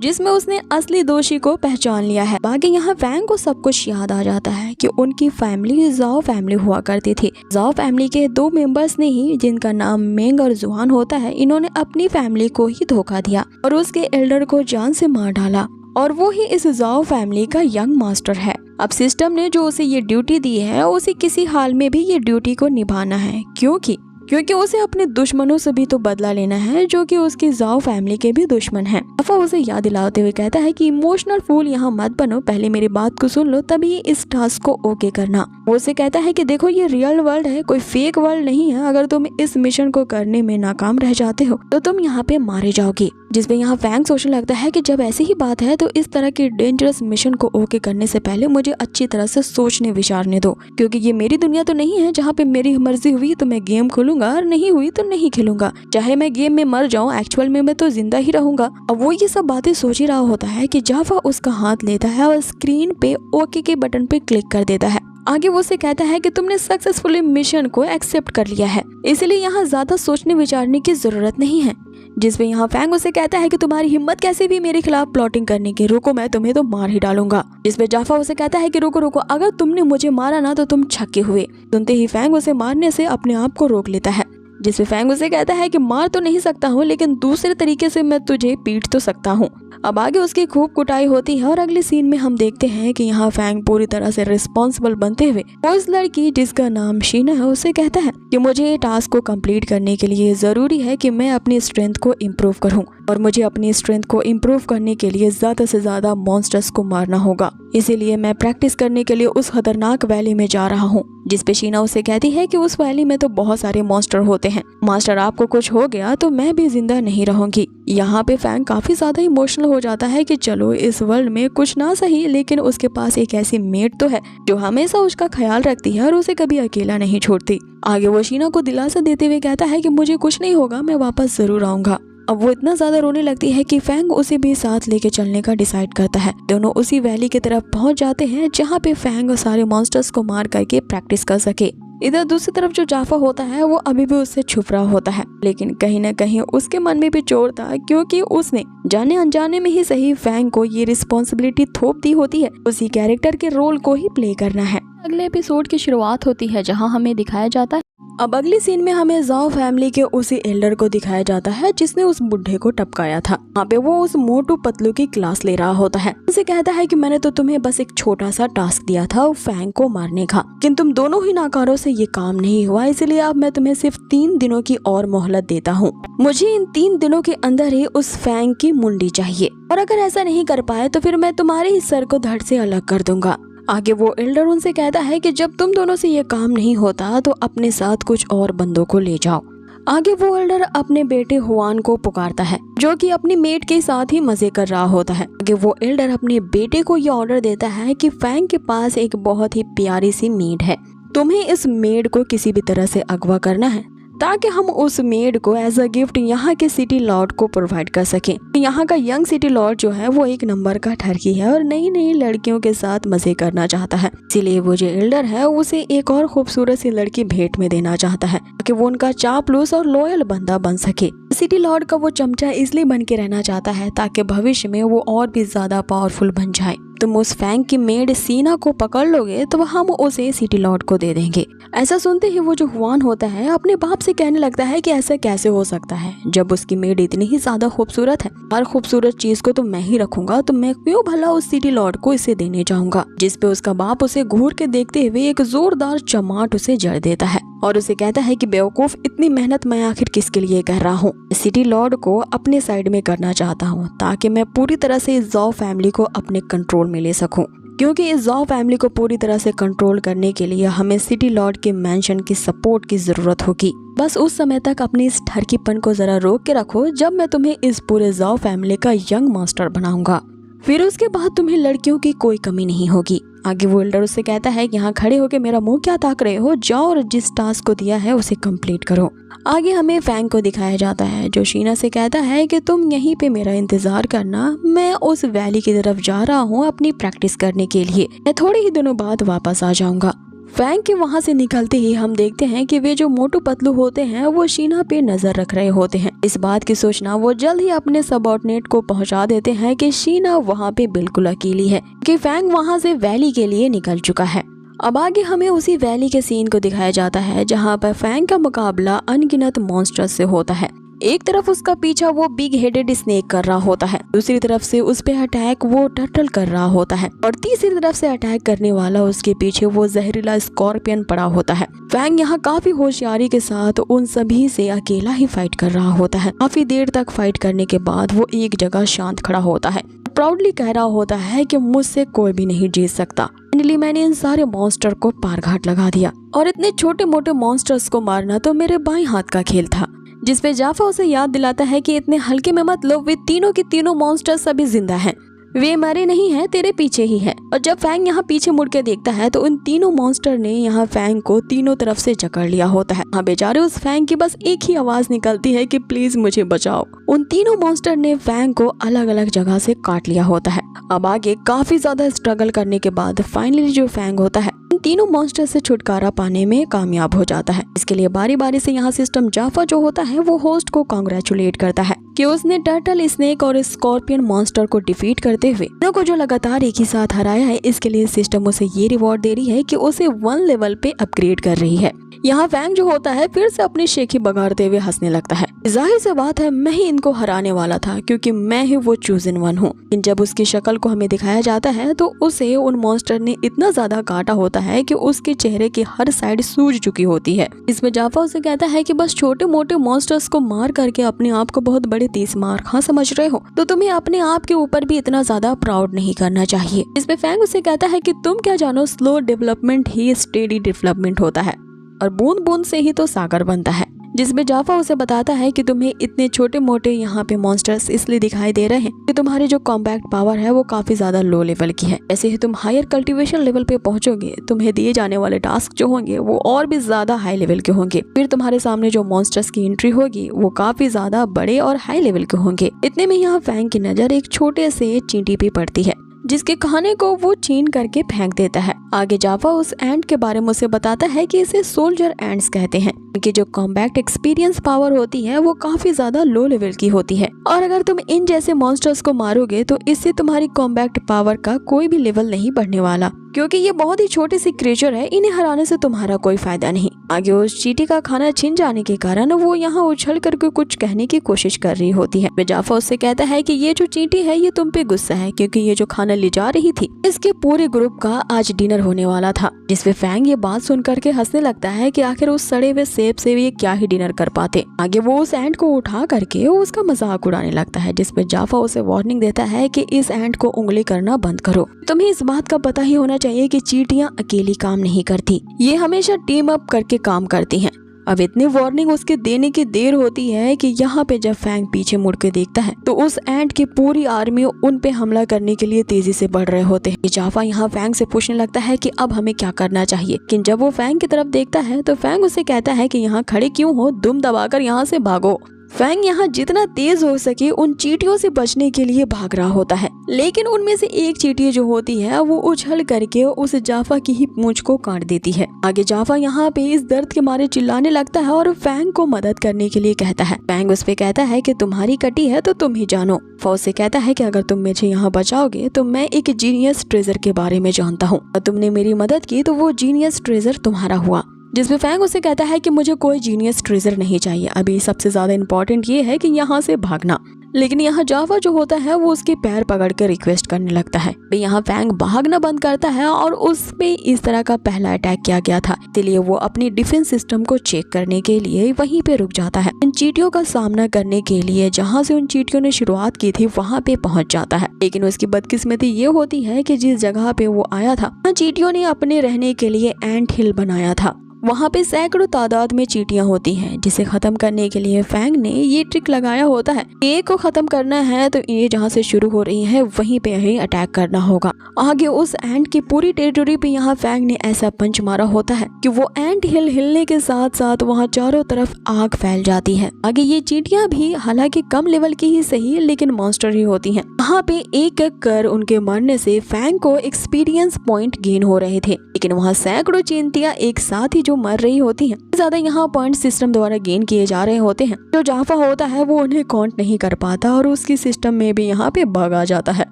जिसमें उसने असली दोषी को पहचान लिया है। बाकी यहाँ फैंग को सब कुछ याद आ जाता है कि उनकी फैमिली जाओ फैमिली हुआ करती थी। जाओ फैमिली के 2 मेंबर्स ने ही, जिनका नाम मेंग और जुआन होता है, इन्होंने अपनी फैमिली को ही धोखा दिया और उसके एल्डर को जान से मार डाला और वो ही इस जाओ फैमिली का यंग मास्टर है। अब सिस्टम ने जो उसे ये ड्यूटी दी है उसे किसी हाल में भी ये ड्यूटी को निभाना है, क्योंकि उसे अपने दुश्मनों से भी तो बदला लेना है जो कि उसकी जाओ फैमिली के भी दुश्मन हैं। जाफा उसे याद दिलाते हुए कहता है कि इमोशनल फूल यहाँ मत बनो, पहले मेरी बात को सुन लो तभी इस टास्क को ओके करना। वो उसे कहता है कि देखो ये रियल वर्ल्ड है, कोई फेक वर्ल्ड नहीं है। अगर तुम इस मिशन को करने में नाकाम रह जाते हो तो तुम यहाँ पे मारे जाओगे। जिसपे यहाँ फैंग सोचने लगता है कि जब ऐसी ही बात है तो इस तरह की डेंजरस मिशन को ओके करने से पहले मुझे अच्छी तरह से सोचने विचारने दो, क्योंकि ये मेरी दुनिया तो नहीं है जहाँ पे मेरी मर्जी हुई तो मैं गेम खोलूंगा और नहीं हुई तो नहीं खेलूंगा। चाहे मैं गेम में मर जाऊँ, एक्चुअल में मैं तो जिंदा ही रहूंगा। अब वो ये सब बातें सोच ही रहा होता है कि जाफा उसका हाथ लेता है और स्क्रीन पे ओके के बटन पे क्लिक कर देता है। आगे वो उसे कहता है कि तुमने सक्सेसफुली मिशन को एक्सेप्ट कर लिया है, इसलिए यहाँ ज्यादा सोचने विचारने की जरूरत नहीं है। जिसपे यहाँ फैंग उसे कहता है कि तुम्हारी हिम्मत कैसे भी मेरे खिलाफ प्लॉटिंग करने की, रुको मैं तुम्हें तो मार ही डालूंगा। जिसपे जाफा उसे कहता है कि रुको रुको, अगर तुमने मुझे मारा ना तो तुम छक्के हुए। सुनते ही फैंग उसे मारने से अपने आप को रोक लेता है। जिसपे फैंग उसे कहता है कि मार तो नहीं सकता हूँ, लेकिन दूसरे तरीके से मैं तुझे पीट तो सकता हूँ। अब आगे उसकी खूब कुटाई होती है और अगले सीन में हम देखते हैं कि यहाँ फैंग पूरी तरह से रिस्पॉन्सिबल बनते हुए वो इस लड़की जिसका नाम शीना है उसे कहता है कि मुझे ये टास्क को कंप्लीट करने के लिए जरूरी है कि मैं अपनी स्ट्रेंथ को इम्प्रूव करूँ और मुझे अपनी स्ट्रेंथ को इम्प्रूव करने के लिए ज्यादा से ज्यादा मॉन्स्टर्स को मारना होगा। इसीलिए मैं प्रैक्टिस करने के लिए उस खतरनाक वैली में जा रहा हूँ। जिसपे शीना उसे कहती है कि उस वैली में तो बहुत सारे मॉन्स्टर होते हैं, मास्टर आपको कुछ हो गया तो मैं भी जिंदा नहीं रहूंगी। यहाँ पे फैंग काफी ज्यादा इमोशनल हो जाता है कि चलो इस वर्ल्ड में कुछ ना सही, लेकिन उसके पास एक ऐसी मेट तो है जो हमेशा उसका ख्याल रखती है और उसे कभी अकेला नहीं छोड़ती। आगे वो शीना को दिलासा देते हुए कहता है कि मुझे कुछ नहीं होगा, मैं वापस जरूर आऊंगा। अब वो इतना ज्यादा रोने लगती है कि फैंग उसे भी साथ लेके चलने का डिसाइड करता है। दोनों उसी वैली की तरफ पहुंच जाते हैं जहाँ पे फैंग सारे मॉन्स्टर्स को मार करके प्रैक्टिस कर सके। इधर दूसरी तरफ जो जाफा होता है वो अभी भी उससे छुप रहा होता है, लेकिन कहीं न कहीं उसके मन में भी चोर था, क्योंकि उसने जाने अनजाने में ही सही फैंग को ये रिस्पॉन्सिबिलिटी थोप दी होती है, उसी कैरेक्टर के रोल को ही प्ले करना है। अगले एपिसोड की शुरुआत होती है जहाँ हमें दिखाया जाता है। अब अगली सीन में हमें जाओ फैमिली के उसी एल्डर को दिखाया जाता है जिसने उस बुढ़े को टपकाया था। वहाँ पे वो उस मोटू पतलू की क्लास ले रहा होता है। उसे कहता है कि मैंने तो तुम्हें बस एक छोटा सा टास्क दिया था फैंग को मारने का, लेकिन तुम दोनों ही नाकारों से ये काम नहीं हुआ, इसलिए अब मैं तुम्हें सिर्फ 3 दिनों की और मोहलत देता हूँ। मुझे इन 3 दिनों के अंदर ही उस फैंग की मुंडी चाहिए, और अगर ऐसा नहीं कर पाए तो फिर मैं तुम्हारे ही सर को धड़ से अलग कर दूंगा। आगे वो एल्डर उनसे कहता है कि जब तुम दोनों से ये काम नहीं होता तो अपने साथ कुछ और बंदों को ले जाओ। आगे वो एल्डर अपने बेटे हुआन को पुकारता है जो कि अपनी मेट के साथ ही मजे कर रहा होता है। आगे वो एल्डर अपने बेटे को ये ऑर्डर देता है कि फैंग के पास एक बहुत ही प्यारी सी मेड है, तुम्हें इस मेड को किसी भी तरह से अगवा करना है ताकि हम उस मेड को एज अ गिफ्ट यहाँ के सिटी लॉर्ड को प्रोवाइड कर सकें। यहाँ का यंग सिटी लॉर्ड जो है वो एक नंबर का ठरकी है और नई नई लड़कियों के साथ मजे करना चाहता है, इसीलिए वो जो एल्डर है उसे एक और खूबसूरत सी लड़की भेंट में देना चाहता है ताकि वो उनका चापलूस और लॉयल बंदा बन सके। सिटी लॉर्ड का वो चमचा इसलिए बन के रहना चाहता है ताकि भविष्य में वो और भी ज्यादा पावरफुल बन जाए। तुम उस फैंग की मेड सीना को पकड़ लोगे तो हम उसे सिटी लॉर्ड को दे देंगे। ऐसा सुनते ही वो जो हुआन होता है अपने बाप से कहने लगता है कि ऐसा कैसे हो सकता है, जब उसकी मेड इतनी ही ज्यादा खूबसूरत है, हर खूबसूरत चीज को तो मैं ही रखूंगा, तो मैं क्यों भला उस सिटी लॉर्ड को इसे देने जाऊंगा। जिसपे उसका बाप उसे घूर के देखते हुए एक जोरदार चमाट उसे जड़ देता है और उसे कहता है कि बेवकूफ, इतनी मेहनत मैं आखिर किसके लिए कर रहा हूँ। सिटी लॉर्ड को अपने साइड में करना चाहता हूँ ताकि मैं पूरी तरह से जाओ फैमिली को अपने कंट्रोल में ले सकूं। क्योंकि इस जॉ फैमिली को पूरी तरह से कंट्रोल करने के लिए हमें सिटी लॉर्ड के मेंशन की सपोर्ट की जरूरत होगी। बस उस समय तक अपनी इस ठरकीपन को जरा रोक के रखो जब मैं तुम्हें इस पूरे जॉ फैमिली का यंग मास्टर बनाऊंगा। फिर उसके बाद तुम्हें लड़कियों की कोई कमी नहीं होगी। आगे वो एल्डर उससे कहता है कि यहाँ खड़े होकर मेरा मुंह क्या ताक रहे हो, जाओ और जिस टास्क को दिया है उसे कंप्लीट करो। आगे हमें फैंग को दिखाया जाता है जो शीना से कहता है कि तुम यहीं पे मेरा इंतजार करना, मैं उस वैली की तरफ जा रहा हूँ अपनी प्रैक्टिस करने के लिए, मैं थोड़े ही दिनों बाद वापस आ जाऊंगा। फैंग के वहाँ से निकलते ही हम देखते हैं कि वे जो मोटू पतलू होते हैं वो शीना पे नजर रख रहे होते हैं। इस बात की सूचना वो जल्द ही अपने सबऑर्डिनेट को पहुंचा देते हैं कि शीना वहाँ पे बिल्कुल अकेली है, कि फैंग वहाँ से वैली के लिए निकल चुका है। अब आगे हमें उसी वैली के सीन को दिखाया जाता है जहाँ पर फैंग का मुकाबला अनगिनत मॉन्स्टर्स से होता है। एक तरफ उसका पीछा वो बिग हेडेड स्नेक कर रहा होता है, दूसरी तरफ से उस पे अटैक वो टर्टल कर रहा होता है और तीसरी तरफ से अटैक करने वाला उसके पीछे वो जहरीला स्कॉर्पियन पड़ा होता है। फैंग यहाँ काफी होशियारी के साथ उन सभी से अकेला ही फाइट कर रहा होता है। काफी देर तक फाइट करने के बाद वो एक जगह शांत खड़ा होता है, प्राउडली कह रहा होता है कि मुझसे कोई भी नहीं जीत सकता। फाइनली मैंने इन सारे मॉन्स्टर को पार घाट लगा दिया और इतने छोटे मोटे मॉन्स्टर्स को मारना तो मेरे बाएं हाथ का खेल था। जिसपे जाफा उसे याद दिलाता है कि इतने हल्के में मत लो, वे तीनों के तीनों मॉन्स्टर्स अभी जिंदा हैं, वे मरे नहीं हैं, तेरे पीछे ही है। और जब फैंग यहाँ पीछे मुड़ के देखता है तो उन तीनों मॉन्स्टर ने यहाँ फैंग को तीनों तरफ से जकड़ लिया होता है। हाँ बेचारे उस फैंग की बस एक ही आवाज निकलती है कि प्लीज मुझे बचाओ। उन तीनों मॉन्स्टर ने फैंग को अलग अलग जगह से काट लिया होता है। अब आगे काफी ज्यादा स्ट्रगल करने के बाद फाइनली जो फैंग होता है इन तीनों मॉन्स्टर से छुटकारा पाने में कामयाब हो जाता है। इसके लिए बारी बारी से यहाँ सिस्टम जाफा जो होता है वो होस्ट को कांग्रेचुलेट करता है कि उसने टर्टल, स्नेक और स्कॉर्पियन मॉन्स्टर को डिफीट करते हुए तीनों को जो लगातार एक ही साथ हराया है, इसके लिए सिस्टम उसे ये रिवॉर्ड दे रही है कि उसे 1 लेवल पे अपग्रेड कर रही है। यहाँ फैंग जो होता है फिर से अपनी शेखी बगाड़ते हुए हंसने लगता है। जाहिर सी बात है मैं ही इनको हराने वाला था क्योंकि मैं ही वो चूजन वन हूँ। लेकिन जब उसकी शक्ल को हमें दिखाया जाता है तो उसे उन मॉन्स्टर ने इतना ज्यादा काटा होता है कि उसके चेहरे की हर साइड सूज चुकी होती है। इसमें जाफा उसे कहता है कि बस छोटे मोटे मॉन्स्टर्स को मार करके अपने आप को बहुत बड़े तीसमार खां समझ रहे हो तो तुम्हें अपने आप के ऊपर भी इतना ज्यादा प्राउड नहीं करना चाहिए। इसमें फैंग उसे कहता है कि तुम क्या जानो, स्लो डेवलपमेंट ही स्टेडी डेवलपमेंट होता है और बूंद बूंद से ही तो सागर बनता है। जिसमें जाफा उसे बताता है कि तुम्हें इतने छोटे मोटे यहाँ पे मॉन्स्टर्स इसलिए दिखाई दे रहे हैं कि तुम्हारी जो कॉम्बैक्ट पावर है वो काफी ज्यादा लो लेवल की है। ऐसे ही तुम हायर कल्टीवेशन लेवल पे पहुंचोगे, तुम्हें दिए जाने वाले टास्क जो होंगे वो और भी ज्यादा हाई लेवल के होंगे। फिर तुम्हारे सामने जो मॉन्स्टर्स की एंट्री होगी वो काफी ज्यादा बड़े और हाई लेवल के होंगे। इतने में यहाँ फैंग की नजर एक छोटे से चींटी पे पड़ती है जिसके खाने को वो छीन करके फेंक देता है। आगे जाफा उस एंट के बारे में उसे बताता है कि इसे सोल्जर एंट्स कहते हैं, क्योंकि जो कॉम्बैक्ट एक्सपीरियंस पावर होती है वो काफी ज्यादा लो लेवल की होती है और अगर तुम इन जैसे मॉन्स्टर्स को मारोगे तो इससे तुम्हारी कॉम्बैक्ट पावर का कोई भी लेवल नहीं बढ़ने वाला, क्योंकि ये बहुत ही छोटी सी क्रिएचर है, इन्हें हराने से तुम्हारा कोई फायदा नहीं। आगे उस चींटी का खाना छिन जाने के कारण वो यहाँ उछल करके कुछ कहने की कोशिश कर रही होती है। जाफा उससे कहता है कि ये जो चींटी है ये तुम पे गुस्सा है क्योंकि ये जो खाना ले जा रही थी इसके पूरे ग्रुप का आज डिनर होने वाला था। जिसपे फैंग ये बात सुन करके हंसने लगता है कि आखिर उस सड़े हुए सेब से ये क्या ही डिनर कर पाते। आगे वो उस एंट को उठा करके उसका मजाक उड़ाने लगता है, जिसपे जाफा उसे वार्निंग देता है कि इस एंट को उंगली करना बंद करो। तुम्हें इस बात का पता ही होना चाहिए कि चींटियां अकेली काम नहीं करती, ये हमेशा टीम अप करके काम करती हैं। अब इतनी वार्निंग उसके देने की देर होती है कि यहाँ पे जब फैंग पीछे मुड़ के देखता है तो उस एंट की पूरी आर्मी उन पे हमला करने के लिए तेजी से बढ़ रहे होते हैं। जाफा यहाँ फैंग से पूछने लगता है कि अब हमें क्या करना चाहिए, लेकिन जब वो फैंग की तरफ देखता है तो फैंग उसे कहता है कि यहाँ खड़े क्यों हो, दुम दबाकर यहाँ से भागो। फैंग यहाँ जितना तेज हो सके उन चींटियों से बचने के लिए भाग रहा होता है, लेकिन उनमें से एक चींटी जो होती है वो उछल करके उस जाफा की ही पूंछ को काट देती है। आगे जाफा यहाँ पे इस दर्द के मारे चिल्लाने लगता है और फैंग को मदद करने के लिए कहता है। फैंग उस पे कहता है कि तुम्हारी कटी है तो तुम ही जानो। फौज से कहता है कि अगर तुम मुझे यहाँ बचाओगे तो मैं एक जीनियस ट्रेजर के बारे में जानता हूँ और तुमने मेरी मदद की तो वो जीनियस ट्रेजर तुम्हारा हुआ। जिसमें फैंग उसे कहता है कि मुझे कोई जीनियस ट्रेजर नहीं चाहिए, अभी सबसे ज्यादा इम्पोर्टेंट ये है कि यहाँ से भागना। लेकिन यहाँ जावा जो होता है वो उसके पैर पकड़ के रिक्वेस्ट करने लगता है। यहाँ फैंग भागना बंद करता है और उस पे इस तरह का पहला अटैक किया गया था, इसलिए वो अपनी डिफेंस सिस्टम को चेक करने के लिए वहीं पे रुक जाता है। इन चींटियों का सामना करने के लिए जहाँ से उन चींटियों ने शुरुआत की थी वहाँ पे पहुँच जाता है। लेकिन उसकी बदकिस्मती ये होती है कि जिस जगह पे वो आया था चींटियों ने अपने रहने के लिए एंट हिल बनाया था। वहाँ पे सैकड़ों तादाद में चींटियां होती हैं, जिसे खत्म करने के लिए फैंग ने ये ट्रिक लगाया होता है। एक को खत्म करना है तो ये जहाँ से शुरू हो रही है वहीं पे ही अटैक करना होगा। आगे उस एंट की पूरी टेरिटरी पे यहाँ फैंग ने ऐसा पंच मारा होता है कि वो एंट हिलने के साथ साथ वहाँ चारों तरफ आग फैल जाती है। आगे ये चींटियां भी हालांकि कम लेवल की ही सही लेकिन मॉन्स्टर ही होती हैं। वहाँ पे एक एक कर उनके मरने से फैंग को एक्सपीरियंस पॉइंट गेन हो रहे थे, लेकिन वहाँ सैकड़ों चींटियां एक साथ ही मर रही होती हैं। ज्यादा यहाँ पॉइंट सिस्टम द्वारा गेन किए जा रहे होते हैं। जो जाफा होता है वो उन्हें काउंट नहीं कर पाता और उसकी सिस्टम में भी यहाँ पे बग आ जाता है।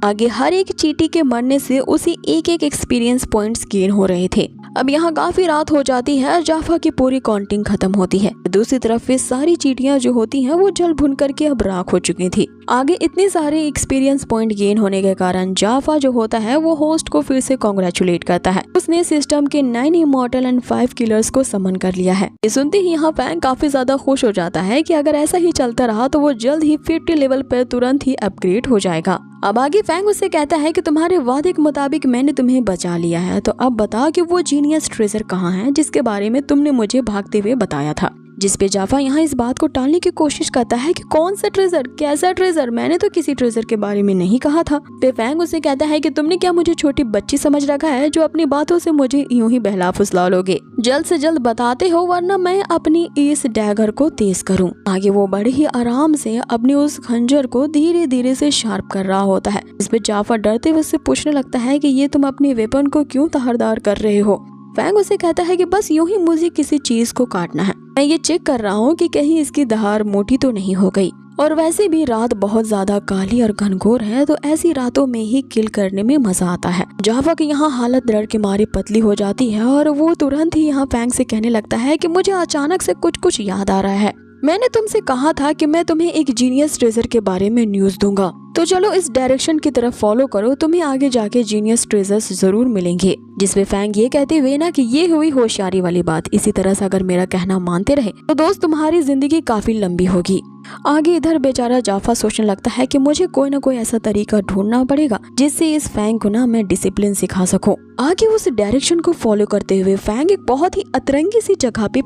आगे हर एक चींटी के मरने से उसी एक एक एक्सपीरियंस पॉइंट्स गेन हो रहे थे। अब यहाँ काफी रात हो जाती है और जाफा की पूरी काउंटिंग खत्म होती है। दूसरी तरफ वे सारी चींटियां जो होती हैं वो जल भुन करके अब राख हो चुकी थी। आगे इतने सारे एक्सपीरियंस पॉइंट गेन होने के कारण जाफा जो होता है वो होस्ट को फिर से कांग्रेचुलेट करता है। उसने सिस्टम के 9 इमॉर्टल एंड 5 किलर्स को समन कर लिया है। ये सुनते ही यहाँ फैंग काफी ज्यादा खुश हो जाता है कि अगर ऐसा ही चलता रहा तो वो जल्द ही 50 लेवल पर तुरंत ही अपग्रेड हो जाएगा। अब आगे फैंग उससे कहता है कि तुम्हारे वादे के मुताबिक मैंने तुम्हें बचा लिया है, तो अब बता कि वो जीनियस ट्रेजर कहाँ है जिसके बारे में तुमने मुझे भागते हुए बताया था। जिस पे जाफा यहाँ इस बात को टालने की कोशिश करता है कि कौन सा ट्रेजर, कैसा ट्रेजर, मैंने तो किसी ट्रेजर के बारे में नहीं कहा था। फिर फैंग उसे कहता है कि तुमने क्या मुझे छोटी बच्ची समझ रखा है जो अपनी बातों से मुझे यूं ही बहला फुसला लोगे। जल्द से जल्द बताते हो वरना मैं अपनी इस डैगर को तेज करूं। आगे वो बड़े ही आराम से अपनी उस खंजर को धीरे धीरे से शार्प कर रहा होता है। इस पे जाफा डरते हुए उससे पूछने लगता है कि ये तुम अपनी वेपन को क्यों धारदार कर रहे हो। फैंग उसे कहता है कि बस यूं ही मुझे किसी चीज को काटना है, मैं ये चेक कर रहा हूँ कि कहीं इसकी धार मोटी तो नहीं हो गई। और वैसे भी रात बहुत ज्यादा काली और घनघोर है, तो ऐसी रातों में ही किल करने में मजा आता है। जावा की यहाँ हालत डर के मारे पतली हो जाती है और वो तुरंत ही यहाँ फैंग से कहने लगता है कि मुझे अचानक से कुछ याद आ रहा है। मैंने तुमसे कहा था कि मैं तुम्हें एक जीनियस ट्रेजर के बारे में न्यूज दूंगा, तो चलो इस डायरेक्शन की तरफ फॉलो करो, तुम्हें आगे जाके जीनियस ट्रेजर्स जरूर मिलेंगे। जिसपे फैंग ये कहते हुए ना कि ये हुई होशियारी वाली बात, इसी तरह से अगर मेरा कहना मानते रहे तो दोस्त तुम्हारी जिंदगी काफी लंबी होगी। आगे इधर बेचारा जाफा सोचने लगता है कि मुझे कोई ना कोई ऐसा तरीका ढूंढना पड़ेगा जिससे इस फैंग को ना मैं डिसिप्लिन सिखा सकूं। आगे उस डायरेक्शन को फॉलो करते हुए फैंग एक बहुत ही अतरंगी सी जगह पे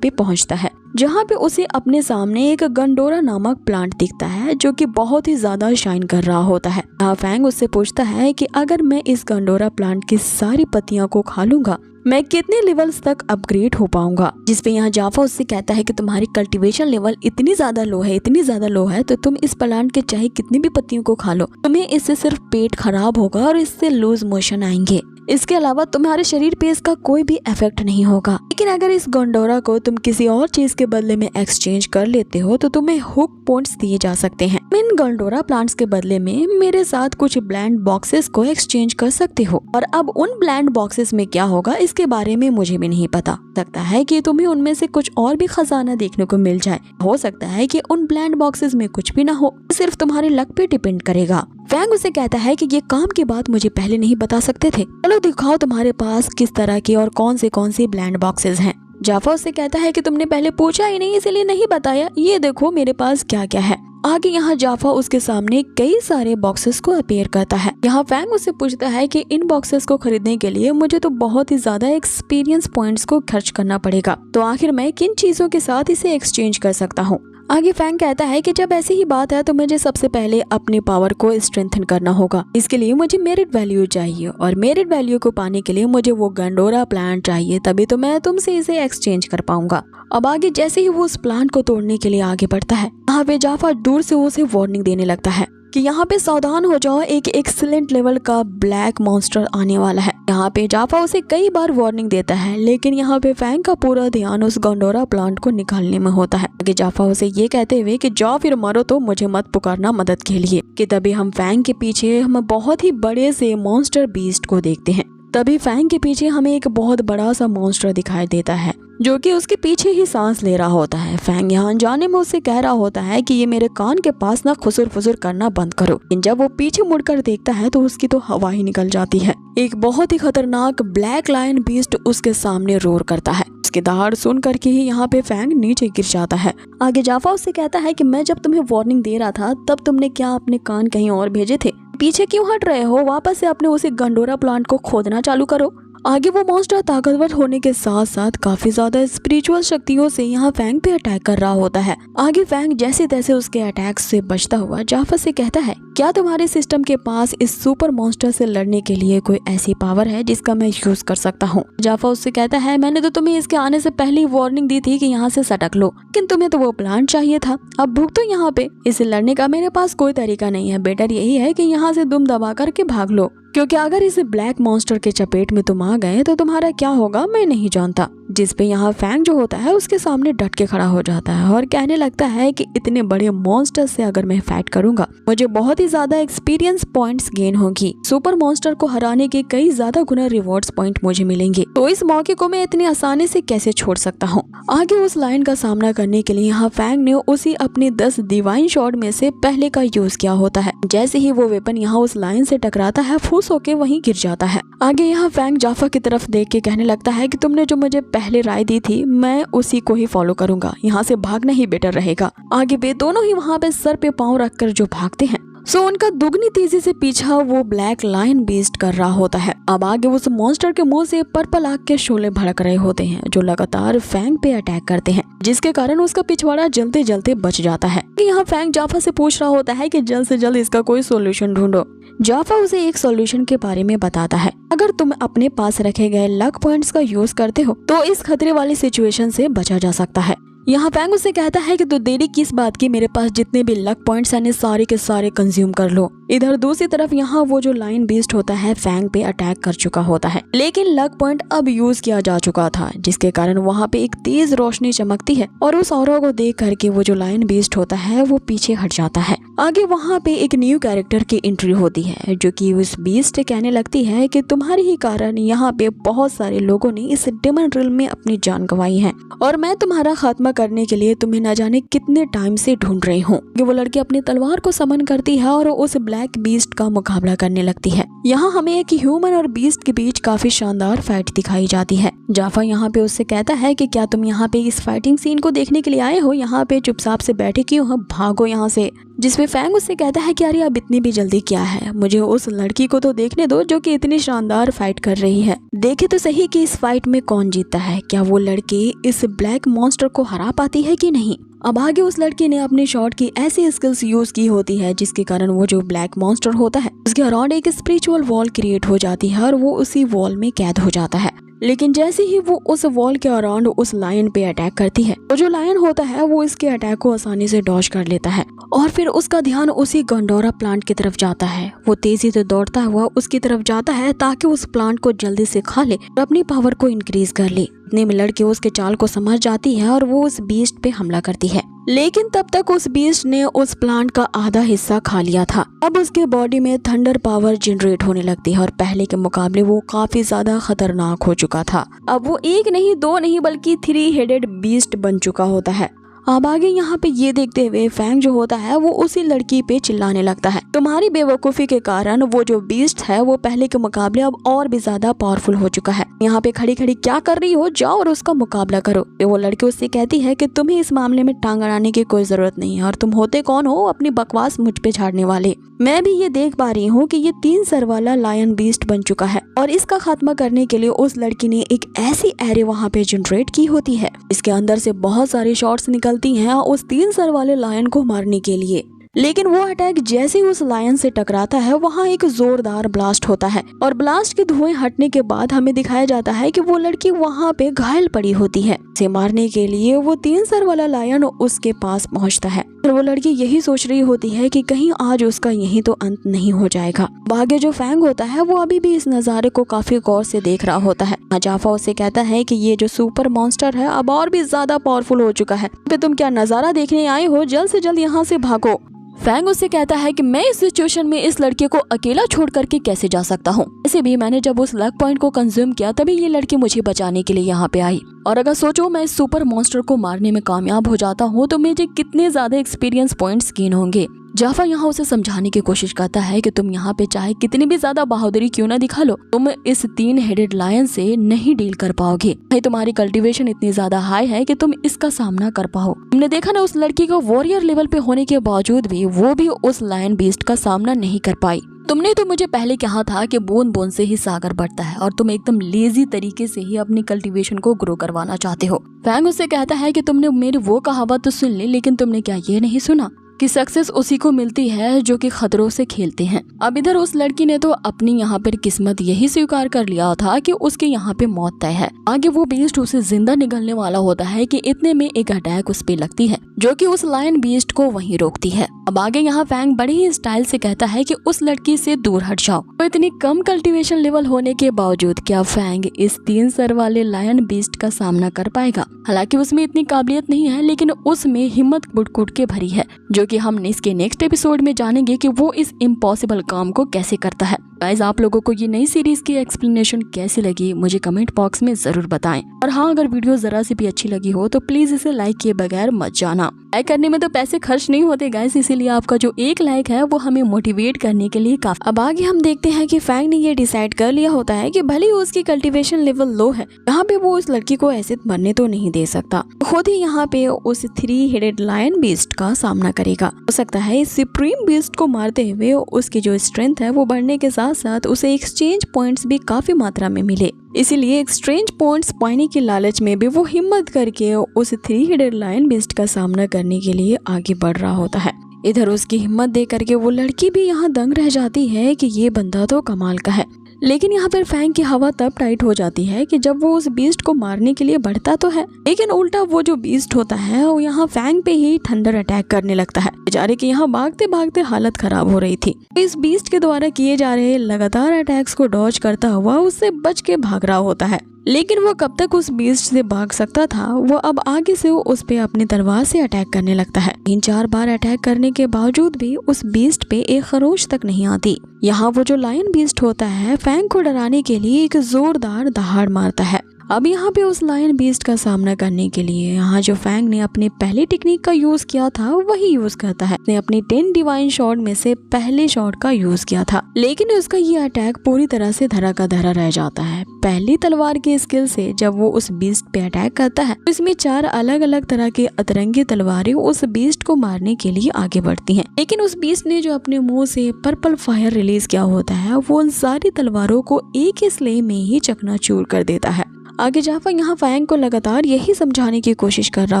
पहुंचता है जहाँ पे उसे अपने सामने एक गंडोरा नामक प्लांट दिखता है जो कि बहुत ही ज्यादा शाइन कर रहा होता है। यहाँ फैंग उससे पूछता है कि अगर मैं इस गंडोरा प्लांट की सारी पत्तियों को खा लूंगा मैं कितने लेवल्स तक अपग्रेड हो पाऊंगा। जिसपे यहाँ जाफा उससे कहता है कि तुम्हारी कल्टीवेशन लेवल इतनी ज्यादा लो है तो तुम इस प्लांट के चाहे कितनी भी पत्तियों को खा लो, तुम्हें इससे सिर्फ पेट खराब होगा और इससे लूज मोशन आएंगे। इसके अलावा तुम्हारे शरीर पे इसका कोई भी इफेक्ट नहीं होगा। लेकिन अगर इस गंडोरा को तुम किसी और चीज के बदले में एक्सचेंज कर लेते हो तो तुम्हें हुक पॉइंट्स दिए जा सकते हैं। इन गंडोरा प्लांट्स के बदले में मेरे साथ कुछ ब्लैंड बॉक्सेस को एक्सचेंज कर सकते हो। और अब उन ब्लैंड बॉक्सेस में क्या होगा इसके बारे में मुझे भी नहीं पता। लगता है कि तुम्हें उनमें से कुछ और भी खजाना देखने को मिल जाए। हो सकता है कि उन ब्लैंड बॉक्सेस में कुछ भी ना हो, सिर्फ तुम्हारे लक पे डिपेंड करेगा। फैंग उसे कहता है कि ये काम की बात मुझे पहले नहीं बता सकते थे, चलो दिखाओ तुम्हारे पास किस तरह के और कौन से ब्लैंड बॉक्सेस हैं। जाफा उससे कहता है कि तुमने पहले पूछा ही नहीं इसलिए नहीं बताया, ये देखो मेरे पास क्या क्या है। आगे यहाँ जाफा उसके सामने कई सारे बॉक्सेस को अपीयर करता है। यहाँ फैंग उससे पूछता है कि इन बॉक्सेस को खरीदने के लिए मुझे तो बहुत ही ज्यादा एक्सपीरियंस पॉइंट्स को खर्च करना पड़ेगा, तो आखिर मैं किन चीजों के साथ इसे एक्सचेंज कर सकता हूँ। आगे फैंग कहता है कि जब ऐसी ही बात है तो मुझे सबसे पहले अपनी पावर को स्ट्रेंथन करना होगा। इसके लिए मुझे मेरिट वैल्यू चाहिए और मेरिट वैल्यू को पाने के लिए मुझे वो गंडोरा प्लांट चाहिए, तभी तो मैं तुमसे इसे एक्सचेंज कर पाऊंगा। अब आगे जैसे ही वो उस प्लांट को तोड़ने के लिए आगे बढ़ता है, यहाँ पे जाफा दूर से उसे वार्निंग देने लगता है कि यहाँ पे सावधान हो जाओ, एक एक्सीलेंट लेवल का ब्लैक मॉन्स्टर आने वाला है। यहाँ पे जाफा उसे कई बार वार्निंग देता है, लेकिन यहाँ पे फैंग का पूरा ध्यान उस गंडोरा प्लांट को निकालने में होता है। आगे जाफा उसे ये कहते हुए कि जाओ फिर मरो तो मुझे मत पुकारना मदद के लिए। कि तभी हम फैंग के पीछे हम बहुत ही बड़े से मॉन्स्टर बीस्ट को देखते हैं। तभी फैंग के पीछे हमें एक बहुत बड़ा सा मॉन्स्टर दिखाई देता है जो कि उसके पीछे ही सांस ले रहा होता है। फैंग यहाँ अनजाने में उससे कह रहा होता है कि ये मेरे कान के पास ना खुसुर फुसुर करना बंद करो। लेकिन जब वो पीछे मुड़कर देखता है तो उसकी तो हवा ही निकल जाती है। एक बहुत ही खतरनाक ब्लैक लायन बीस्ट उसके सामने रोर करता है। उसके दहाड़ सुन करके ही यहाँ पे फैंग नीचे गिर जाता है। आगे जाफा उससे कहता है कि मैं जब तुम्हें वार्निंग दे रहा था तब तुमने क्या अपने कान कहीं और भेजे थे? पीछे क्यों हट रहे हो? वापस से अपने उसी गंडोरा प्लांट को खोदना चालू करो। आगे वो मॉन्स्टर ताकतवर होने के साथ साथ काफी ज्यादा स्पिरिचुअल शक्तियों से यहाँ फैंग पे अटैक कर रहा होता है। आगे फैंग जैसे तैसे उसके अटैक से बचता हुआ जाफा से कहता है, क्या तुम्हारे सिस्टम के पास इस सुपर मॉन्स्टर से लड़ने के लिए कोई ऐसी पावर है जिसका मैं यूज कर सकता हूँ? जाफा उससे कहता है, मैंने तो तुम्हें इसके आने से पहले ही वार्निंग दी थी कि यहाँ से सटक लो, लेकिन तुम्हें तो वो प्लांट चाहिए था। अब भुगतो यहाँ पे। इसे लड़ने का मेरे पास कोई तरीका नहीं है। बेटर यही है कि यहाँ से दुम दबा करके भाग लो, क्योंकि अगर इस ब्लैक मॉन्स्टर के चपेट में तुम आ गए तो तुम्हारा क्या होगा मैं नहीं जानता। जिस पे यहाँ फैंग जो होता है उसके सामने डट के खड़ा हो जाता है और कहने लगता है कि इतने बड़े मॉन्स्टर से अगर मैं फाइट करूंगा मुझे बहुत ही ज्यादा एक्सपीरियंस पॉइंट्स गेन होगी। सुपर मॉन्स्टर को हराने के कई ज्यादा गुना रिवॉर्ड्स पॉइंट मुझे मिलेंगे, तो इस मौके को मैं इतनी आसानी से कैसे छोड़ सकता हूँ। आगे उस लाइन का सामना करने के लिए यहाँ फैंग ने उसी अपनी 10 डिवाइन शॉट में से पहले का यूज किया होता है। जैसे ही वो वेपन यहाँ उस लाइन से टकराता है फूस होके वहीं गिर जाता है। आगे यहाँ फैंग जाफा की तरफ देख के कहने लगता है कि तुमने जो मुझे पहले राय दी थी मैं उसी को ही फॉलो करूंगा, यहाँ से भागना ही बेटर रहेगा। आगे वे दोनों ही वहाँ पे सर पे पाँव रखकर जो भागते हैं सो उनका दुगनी तेजी से पीछा वो ब्लैक लायन बीस्ट कर रहा होता है। अब आगे उस मॉन्स्टर के मुंह से पर्पल आग के शोले भड़क रहे होते हैं जो लगातार फैंग पे अटैक करते हैं, जिसके कारण उसका पिछवाड़ा जलते जलते बच जाता है। यहाँ फैंग जाफा से पूछ रहा होता है कि जल्द से जल्द इसका कोई सोल्यूशन ढूंढो। जाफा उसे एक सॉल्यूशन के बारे में बताता है। अगर तुम अपने पास रखे गए लक पॉइंट्स का यूज करते हो तो इस खतरे वाली सिचुएशन से बचा जा सकता है। यहाँ फैंग उससे कहता है कि तू देरी किस बात की, मेरे पास जितने भी लक पॉइंट्स हैं सारे के सारे कंज्यूम कर लो। इधर दूसरी तरफ यहाँ वो जो लाइन बीस्ट होता है फैंग पे अटैक कर चुका होता है, लेकिन लक पॉइंट अब यूज किया जा चुका था, जिसके कारण वहाँ पे एक तेज रोशनी चमकती है और उस ऑरा को देख करके वो जो लाइन बीस्ट होता है वो पीछे हट जाता है। आगे वहाँ पे एक न्यू कैरेक्टर की एंट्री होती है जो कि उस बीस्ट कहने लगती है कि तुम्हारे ही कारण यहाँ पे बहुत सारे लोगों ने इस डेमन रिल्म में अपनी जान गंवाई है और मैं तुम्हारा खात्मा करने के लिए तुम्हें न जाने कितने टाइम से ढूंढ रही हूँ। वो लड़की अपनी तलवार को समन करती है और उस ब्लैक बीस्ट का मुकाबला करने लगती है। यहाँ हमें एक ह्यूमन और बीस्ट के बीच काफी शानदार फाइट दिखाई जाती है। जाफा यहाँ पे उससे कहता है कि क्या तुम यहाँ पे इस फाइटिंग सीन को देखने के लिए आए हो? यहाँ पे चुपचाप से बैठे क्यों हो? भागो यहाँ से। जिसमें फैंग उससे कहता है कि अरे अब इतनी भी जल्दी क्या है, मुझे उस लड़की को तो देखने दो जो कि इतनी शानदार फाइट कर रही है। देखे तो सही कि इस फाइट में कौन जीतता है, क्या वो लड़की इस ब्लैक मॉन्स्टर को हरा पाती है कि नहीं। अब आगे उस लड़की ने अपने शॉट की ऐसी स्किल्स यूज की होती है जिसके कारण वो जो ब्लैक मॉन्स्टर होता है उसके अराउंड एक स्पिरिचुअल वॉल क्रिएट हो जाती है और वो उसी वॉल में कैद हो जाता है। लेकिन जैसे ही वो उस वॉल के अराउंड उस लायन पे अटैक करती है तो जो लायन होता है वो इसके अटैक को आसानी से डॉज कर लेता है और फिर उसका ध्यान उसी गंडोरा प्लांट की तरफ जाता है। वो तेजी से दौड़ता हुआ उसकी तरफ जाता है ताकि उस प्लांट को जल्दी से खा ले और अपनी पावर को इंक्रीज कर ले। इतने में लड़की उसके चाल को समझ जाती है और वो उस बीस्ट पे हमला करती है, लेकिन तब तक उस बीस्ट ने उस प्लांट का आधा हिस्सा खा लिया था। अब उसके बॉडी में थंडर पावर जनरेट होने लगती है और पहले के मुकाबले वो काफी ज्यादा खतरनाक हो चुका था। अब वो एक नहीं दो नहीं बल्कि 3 हेडेड बीस्ट बन चुका होता है। अब आगे यहाँ पे ये देखते हुए फैंग जो होता है वो उसी लड़की पे चिल्लाने लगता है, तुम्हारी बेवकूफी के कारण वो जो बीस्ट है वो पहले के मुकाबले अब और भी ज्यादा पावरफुल हो चुका है। यहाँ पे खड़ी खड़ी क्या कर रही हो, जाओ और उसका मुकाबला करो। वो लड़की उससे कहती है कि तुम्हें इस मामले में टांग अड़ाने की कोई जरूरत नहीं है और तुम होते कौन हो अपनी बकवास मुझ पे झाड़ने वाले। मैं भी ये देख पा रही हूँ कि ये 3 सर वाला लायन बीस्ट बन चुका है और इसका खात्मा करने के लिए उस लड़की ने एक ऐसी एरे वहाँ पे जनरेट की होती है इसके अंदर से बहुत सारी शॉट्स निकलती हैं उस 3 सर वाले लायन को मारने के लिए। लेकिन वो अटैक जैसे ही उस लायन से टकराता है वहाँ एक जोरदार ब्लास्ट होता है और ब्लास्ट के धुएं हटने के बाद हमें दिखाया जाता है कि वो लड़की वहाँ पे घायल पड़ी होती है। उसे मारने के लिए वो 3 सर वाला लायन उसके पास पहुँचता है और वो लड़की यही सोच रही होती है कि कहीं आज उसका यही तो अंत नहीं हो जाएगा। आगे जो फैंग होता है वो अभी भी इस नज़ारे को काफी गौर से देख रहा होता है। जाफा उसे कहता है कि ये जो सुपर मॉन्स्टर है अब और भी ज्यादा पावरफुल हो चुका है, तुम क्या नजारा देखने आए हो, जल्द से जल्द यहाँ से भागो। फैंग उससे कहता है कि मैं इस सिचुएशन में इस लड़के को अकेला छोड़ करके कैसे जा सकता हूँ। ऐसे भी मैंने जब उस लक पॉइंट को कंज्यूम किया तभी ये लड़की मुझे बचाने के लिए यहाँ पे आई। और अगर सोचो मैं इस सुपर मॉन्स्टर को मारने में कामयाब हो जाता हूँ तो मुझे कितने ज्यादा एक्सपीरियंस पॉइंट्स गेन होंगे। जाफा यहाँ उसे समझाने की कोशिश करता है कि तुम यहाँ पे चाहे कितनी भी ज्यादा बहादुरी क्यों ना दिखा लो, तुम इस 3 हेडेड लायन से नहीं डील कर पाओगे। भाई तुम्हारी कल्टीवेशन इतनी ज्यादा हाई है कि तुम इसका सामना कर पाओ। तुमने देखा ना उस लड़की को वॉरियर लेवल पे होने के बावजूद भी वो भी उस लायन बीस्ट का सामना नहीं कर पाई। तुमने तो मुझे पहले कहा था कि बूंद बूंद से ही सागर बढ़ता है और तुम एकदम लेजी तरीके से ही अपनी कल्टीवेशन को ग्रो करवाना चाहते हो। फैंग उससे कहता है कि तुमने मेरी वो कहावत तो सुन ली, लेकिन तुमने क्या ये नहीं सुना कि सक्सेस उसी को मिलती है जो कि खतरों से खेलते हैं। अब इधर उस लड़की ने तो अपनी यहाँ पर किस्मत यही स्वीकार कर लिया था कि उसके यहाँ पे मौत तय है। आगे वो बीस्ट उसे जिंदा निगलने वाला होता है कि इतने में एक अटैक उस पे लगती है जो कि उस लायन बीस्ट को वहीं रोकती है। अब आगे यहाँ फैंग बड़े ही स्टाइल से कहता है कि उस लड़की से दूर हट जाओ। तो इतनी कम कल्टीवेशन लेवल होने के बावजूद क्या फैंग इस 3 सर वाले लायन बीस्ट का सामना कर पाएगा? हालांकि उसमें इतनी काबिलियत नहीं है, लेकिन उसमें हिम्मत कुट-कुट के भरी है, जो कि हम इसके नेक्स्ट एपिसोड में जानेंगे कि वो इस इम्पॉसिबल काम को कैसे करता है। गाइस, आप लोगों को ये नई सीरीज की एक्सप्लेनेशन कैसी लगी मुझे कमेंट बॉक्स में जरूर बताएं। और हाँ, अगर वीडियो जरा सी भी अच्छी लगी हो तो प्लीज इसे लाइक किए बगैर मत जाना। लाइक करने में तो पैसे खर्च नहीं होते गाइस, इसीलिए आपका जो एक लाइक है वो हमें मोटिवेट करने के लिए काफी। अब आगे हम देखते हैं कि फैंग ने ये डिसाइड कर लिया होता है कि भले ही उसकी कल्टीवेशन लेवल लो है, यहाँ पे वो उस लड़की को ऐसे मरने तो नहीं दे सकता। खुद ही यहाँ पे उस 3 हेडेड लायन बीस्ट का सामना करेगा। हो सकता है इस सुप्रीम बीस्ट को मारते हुए उसकी जो स्ट्रेंथ है वो बढ़ने के साथ साथ उसे एक्सचेंज पॉइंट्स भी काफी मात्रा में मिले। इसीलिए एक्सचेंज पॉइंट्स पाने की लालच में भी वो हिम्मत करके उस 3 हेडेड लायन बीस्ट का सामना करने के लिए आगे बढ़ रहा होता है। इधर उसकी हिम्मत देख करके वो लड़की भी यहाँ दंग रह जाती है कि ये बंदा तो कमाल का है। लेकिन यहाँ पर फैंग की हवा तब टाइट हो जाती है कि जब वो उस बीस्ट को मारने के लिए बढ़ता तो है, लेकिन उल्टा वो जो बीस्ट होता है वो यहाँ फैंग पे ही थंडर अटैक करने लगता है। बेचारे की यहाँ भागते भागते हालत खराब हो रही थी। इस बीस्ट के द्वारा किए जा रहे लगातार अटैक्स को डॉज करता हुआ उससे बच के भाग रहा होता है। लेकिन वो कब तक उस बीस्ट से भाग सकता था, वो अब आगे से उस पे अपनी तलवार से अटैक करने लगता है। 3-4 बार अटैक करने के बावजूद भी उस बीस्ट पे एक खरोच तक नहीं आती। यहाँ वो जो लायन बीस्ट होता है फैंग को डराने के लिए एक जोरदार दहाड़ मारता है। अब यहाँ पे उस लायन बीस्ट का सामना करने के लिए यहाँ जो फैंग ने अपनी पहली टेक्निक का यूज किया था वही यूज करता है। उसने अपनी 10 डिवाइन शॉट में से पहले शॉट का यूज किया था, लेकिन उसका ये अटैक पूरी तरह से धरा का धरा रह जाता है। पहली तलवार की स्किल से जब वो उस बीस्ट पे अटैक करता है तो इसमें 4 अलग अलग तरह के अतरंगी तलवारें उस बीस्ट को मारने के लिए आगे बढ़ती हैं। लेकिन उस बीस्ट ने जो अपने मुंह से पर्पल फायर रिलीज किया होता है वो उन सारी तलवारों को एक ही स्ले में ही चकनाचूर कर देता है। आगे जाफा यहाँ फैंग को लगातार यही समझाने की कोशिश कर रहा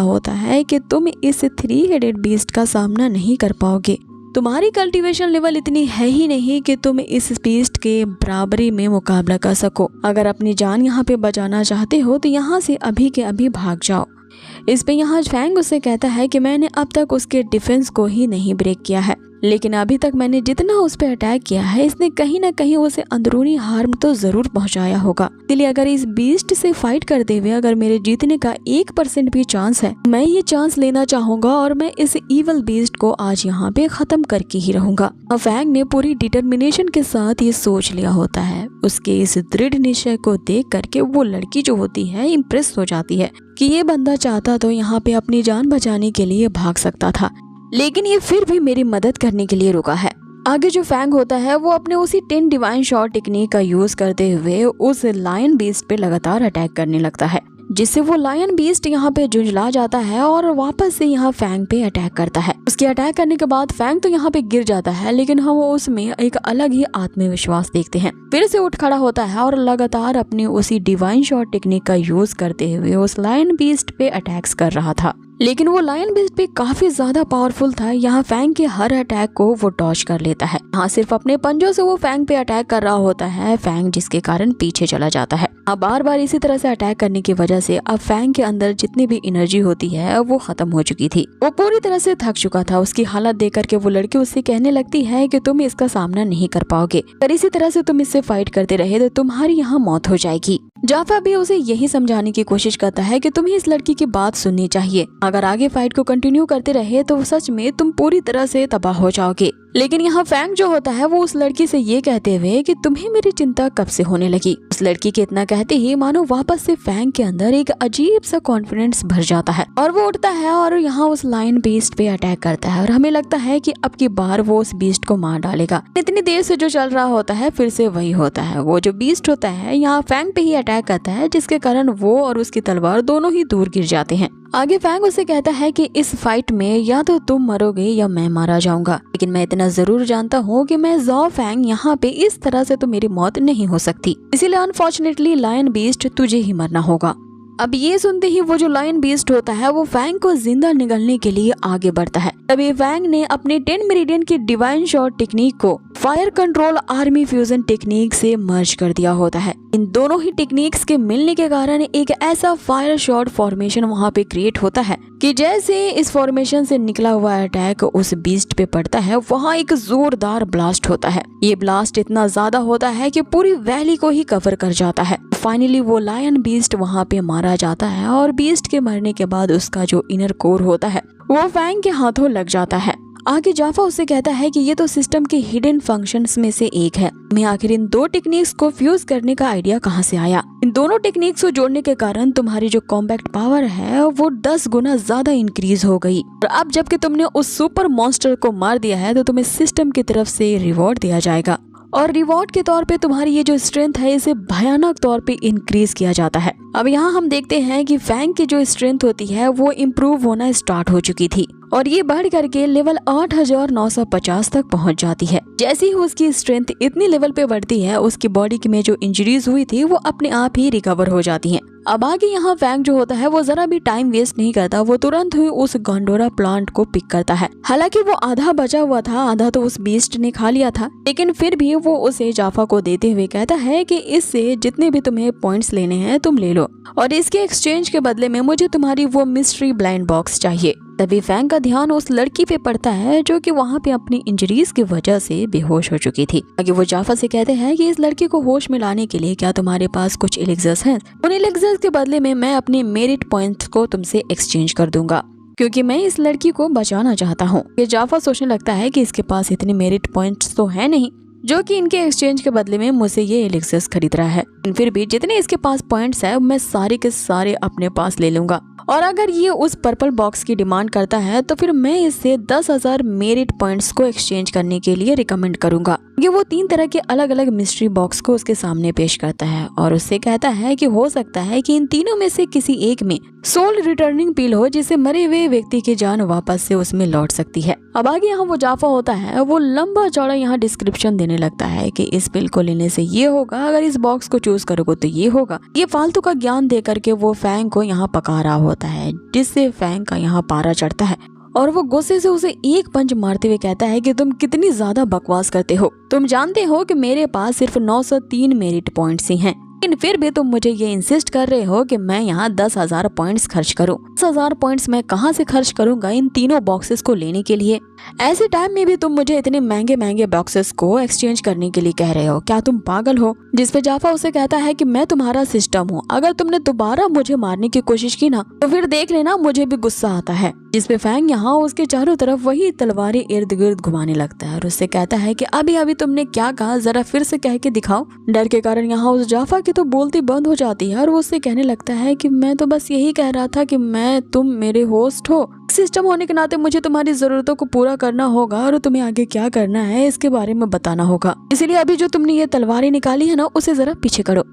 होता है कि तुम इस 3 हेडेड बीस्ट का सामना नहीं कर पाओगे। तुम्हारी कल्टीवेशन लेवल इतनी है ही नहीं कि तुम इस बीस्ट के बराबरी में मुकाबला कर सको। अगर अपनी जान यहाँ पे बचाना चाहते हो तो यहाँ से अभी के अभी भाग जाओ। इस पे यहाँ फैंग उससे कहता है कि मैंने अब तक उसके डिफेंस को ही नहीं ब्रेक किया है, लेकिन अभी तक मैंने जितना उस पे अटैक किया है इसने कहीं ना कहीं उसे अंदरूनी हार्म तो जरूर पहुंचाया होगा। इसलिए अगर इस बीस्ट से फाइट करते हुए अगर मेरे जीतने का 1% भी चांस है, मैं ये चांस लेना चाहूंगा और मैं इस इवल बीस्ट को आज यहाँ पे खत्म करके ही रहूंगा। फैंग ने पूरी डिटर्मिनेशन के साथ ये सोच लिया होता है। उसके इस दृढ़ निश्चय को देख करके वो लड़की जो होती है इम्प्रेस हो जाती है कि ये बंदा चाहता तो यहाँ पे अपनी जान बचाने के लिए भाग सकता था, लेकिन ये फिर भी मेरी मदद करने के लिए रुका है। आगे जो फैंग होता है वो अपने उसी 10 डिवाइन शॉट टेक्निक का यूज करते हुए उस लायन बीस्ट पे लगातार अटैक करने लगता है, जिससे वो लायन बीस्ट यहाँ पे झुंझला जाता है और वापस से यहाँ फैंग पे अटैक करता है। उसके अटैक करने के बाद फैंग तो यहाँ पे गिर जाता है, लेकिन हम उसमें एक अलग ही आत्मविश्वास देखते हैं। फिर से उठ खड़ा होता है और लगातार अपनी उसी डिवाइन शॉट टेक्निक का यूज करते हुए उस लायन बीस्ट पे अटैक्स कर रहा था। लेकिन वो लायन बीस्ट भी काफी ज्यादा पावरफुल था। यहाँ फैंग के हर अटैक को वो डॉज कर लेता है। यहाँ सिर्फ अपने पंजों से वो फैंग पे अटैक कर रहा होता है फैंग, जिसके कारण पीछे चला जाता है। अब बार बार इसी तरह से अटैक करने की वजह से अब फैंग के अंदर जितनी भी एनर्जी होती है वो खत्म हो चुकी थी। वो पूरी तरह से थक चुका था। उसकी हालत देख करके वो लड़की उससे कहने लगती है कि तुम इसका सामना नहीं कर पाओगे, अगर इसी तरह से तुम इससे फाइट करते रहे तो तुम्हारी यहाँ मौत हो जाएगी। जाफा भी उसे यही समझाने की कोशिश करता है कि तुम्हें इस लड़की की बात सुननी चाहिए। अगर आगे फाइट को कंटिन्यू करते रहे तो सच में तुम पूरी तरह से तबाह हो जाओगे। लेकिन यहाँ फैंग जो होता है वो उस लड़की से ये कहते हुए कि तुम्हें मेरी चिंता कब से होने लगी। उस लड़की के इतना कहते ही मानो वापस से फैंग के अंदर एक अजीब सा कॉन्फिडेंस भर जाता है और वो उठता है और यहाँ उस लायन बीस्ट पे अटैक करता है और हमें लगता है कि अब की बार वो उस बीस्ट को मार डालेगा। इतनी देर से जो चल रहा होता है फिर से वही होता है। वो जो बीस्ट होता है यहाँ फैंग पे ही अटैक करता है, जिसके कारण वो और उसकी तलवार दोनों ही दूर गिर जाते हैं। आगे फैंग उसे कहता है कि इस फाइट में या तो तुम मरोगे या मैं मारा जाऊंगा, लेकिन मैं इतना जरूर जानता हूँ कि मैं ज़ाओ फैंग यहाँ पे इस तरह से तो मेरी मौत नहीं हो सकती, इसीलिए अनफॉर्चुनेटली लायन बीस्ट तुझे ही मरना होगा। अब ये सुनते ही वो जो लायन बीस्ट होता है वो फैंग को जिंदा निगलने के लिए आगे बढ़ता है। तभी फैंग ने अपने 10 मेरिडियन की डिवाइन शॉट टेक्निक को fire control army fusion technique से मर्ज कर दिया होता है। इन दोनों ही टेक्निक्स के मिलने के कारण एक ऐसा फायर शॉट फॉर्मेशन वहाँ पे क्रिएट होता है कि जैसे इस फॉर्मेशन से निकला हुआ अटैक उस बीस्ट पे पड़ता है वहाँ एक जोरदार ब्लास्ट होता है। ये ब्लास्ट इतना ज्यादा होता है कि पूरी वैली को ही कवर कर जाता है। फाइनली वो लायन बीस्ट वहाँ पे मारा जाता है और बीस्ट के मरने के बाद उसका जो इनर कोर होता है वो फैंग के हाथों लग जाता है। आगे जाफा उससे कहता है कि ये तो सिस्टम के हिडन फंक्शंस में से एक है। मैं आखिर इन दो टेक्निक्स को फ्यूज करने का आइडिया कहाँ से आया? इन दोनों टेक्निक्स को जोड़ने के कारण तुम्हारी जो कॉम्बैक्ट पावर है वो 10 गुना ज्यादा इंक्रीज हो गई और अब जबकि तुमने उस सुपर मॉन्स्टर को मार दिया है तो तुम्हें सिस्टम की तरफ से रिवॉर्ड दिया जाएगा और रिवॉर्ड के तौर पे तुम्हारी ये जो स्ट्रेंथ है इसे भयानक तौर पे इंक्रीज किया जाता है। अब यहाँ हम देखते हैं कि फैंग की जो स्ट्रेंथ होती है वो इम्प्रूव होना स्टार्ट हो चुकी थी और ये बढ़ करके लेवल 8950 तक पहुंच जाती है। जैसे ही उसकी स्ट्रेंथ इतनी लेवल पे बढ़ती है उसकी बॉडी में जो इंजरीज हुई थी वो अपने आप ही रिकवर हो जाती हैं। अब आगे यहाँ फैंग जो होता है वो जरा भी टाइम वेस्ट नहीं करता, वो तुरंत ही उस गंडोरा प्लांट को पिक करता है। हालांकि वो आधा बचा हुआ था, आधा तो उस बीस्ट ने खा लिया था, लेकिन फिर भी वो उसे जाफा को देते हुए कहता है कि इससे जितने भी तुम्हें पॉइंट्स लेने हैं तुम ले लो और इसके एक्सचेंज के बदले में मुझे तुम्हारी वो मिस्ट्री ब्लाइंड बॉक्स चाहिए। तभी फैंग का ध्यान उस लड़की पे पड़ता है जो कि वहाँ पे अपनी इंजरीज की वजह से बेहोश हो चुकी थी। आगे वो जाफा से कहते हैं कि इस लड़की को होश में लाने के लिए क्या तुम्हारे पास कुछ एलिक्सर्स हैं? उन एलिक्सर्स के बदले में मैं अपने मेरिट पॉइंट्स को तुमसे एक्सचेंज कर दूंगा क्योंकि मैं इस लड़की को बचाना चाहता हूँ। ये जाफा सोचने लगता है कि इसके पास इतने मेरिट पॉइंट्स तो है नहीं जो कि इनके एक्सचेंज के बदले में मुझसे ये एलिक्सर्स खरीद रहा है। फिर भी जितने इसके पास पॉइंट्स है मैं सारे के सारे अपने पास ले लूंगा और अगर ये उस पर्पल बॉक्स की डिमांड करता है तो फिर मैं इससे 10,000 मेरिट पॉइंट्स को एक्सचेंज करने के लिए रिकमेंड करूंगा। ये वो 3 तरह के अलग अलग मिस्ट्री बॉक्स को उसके सामने पेश करता है और उससे कहता है कि हो सकता है कि इन तीनों में से किसी एक में सोल रिटर्निंग पिल हो जिससे मरे हुए व्यक्ति की जान वापस से उसमें लौट सकती है। अब आगे यहाँ वो जाफा होता है वो लंबा चौड़ा यहाँ डिस्क्रिप्शन देने लगता है कि इस पिल को लेने से ये होगा, अगर इस बॉक्स को चूज करोगे तो ये होगा। ये फालतू का ज्ञान दे करके वो फैंग को यहाँ पका रहा होता है जिससे फैंग का यहाँ पारा चढ़ता है और वो गुस्से से उसे एक पंच मारते हुए कहता है कि तुम कितनी ज्यादा बकवास करते हो। तुम जानते हो कि मेरे पास सिर्फ 903 मेरिट पॉइंट्स ही हैं, लेकिन फिर भी तुम मुझे ये इंसिस्ट कर रहे हो कि मैं यहाँ 10,000 पॉइंट्स खर्च करूँ। 10,000 पॉइंट्स मैं कहाँ से खर्च करूँगा इन तीनों बॉक्सेस को लेने के लिए? ऐसे टाइम में भी तुम मुझे इतने महंगे महंगे बॉक्सेस को एक्सचेंज करने के लिए कह रहे हो, क्या तुम पागल हो? जिस पे जाफा उसे कहता है कि मैं तुम्हारा सिस्टम हूँ, अगर तुमने दोबारा मुझे मारने की कोशिश की ना तो फिर देख लेना मुझे भी गुस्सा आता है। जिस पे फैंग यहाँ उसके चारों तरफ वही तलवारें इर्द गिर्द घुमाने लगता है और उससे कहता है कि अभी अभी तुमने क्या कहा, जरा फिर से कह के दिखाओ। डर के कारण यहाँ उस जाफा की तो बोलती बंद हो जाती है और वो उससे कहने लगता है कि मैं तो बस यही कह रहा था कि तुम मेरे होस्ट हो, सिस्टम होने के नाते मुझे तुम्हारी जरूरतों को पूरा करना होगा और तुम्हें आगे क्या करना है इसके बारे में बताना होगा, इसीलिए अभी जो तुमने ये तलवारें निकाली है ना उसे जरा पीछे करो।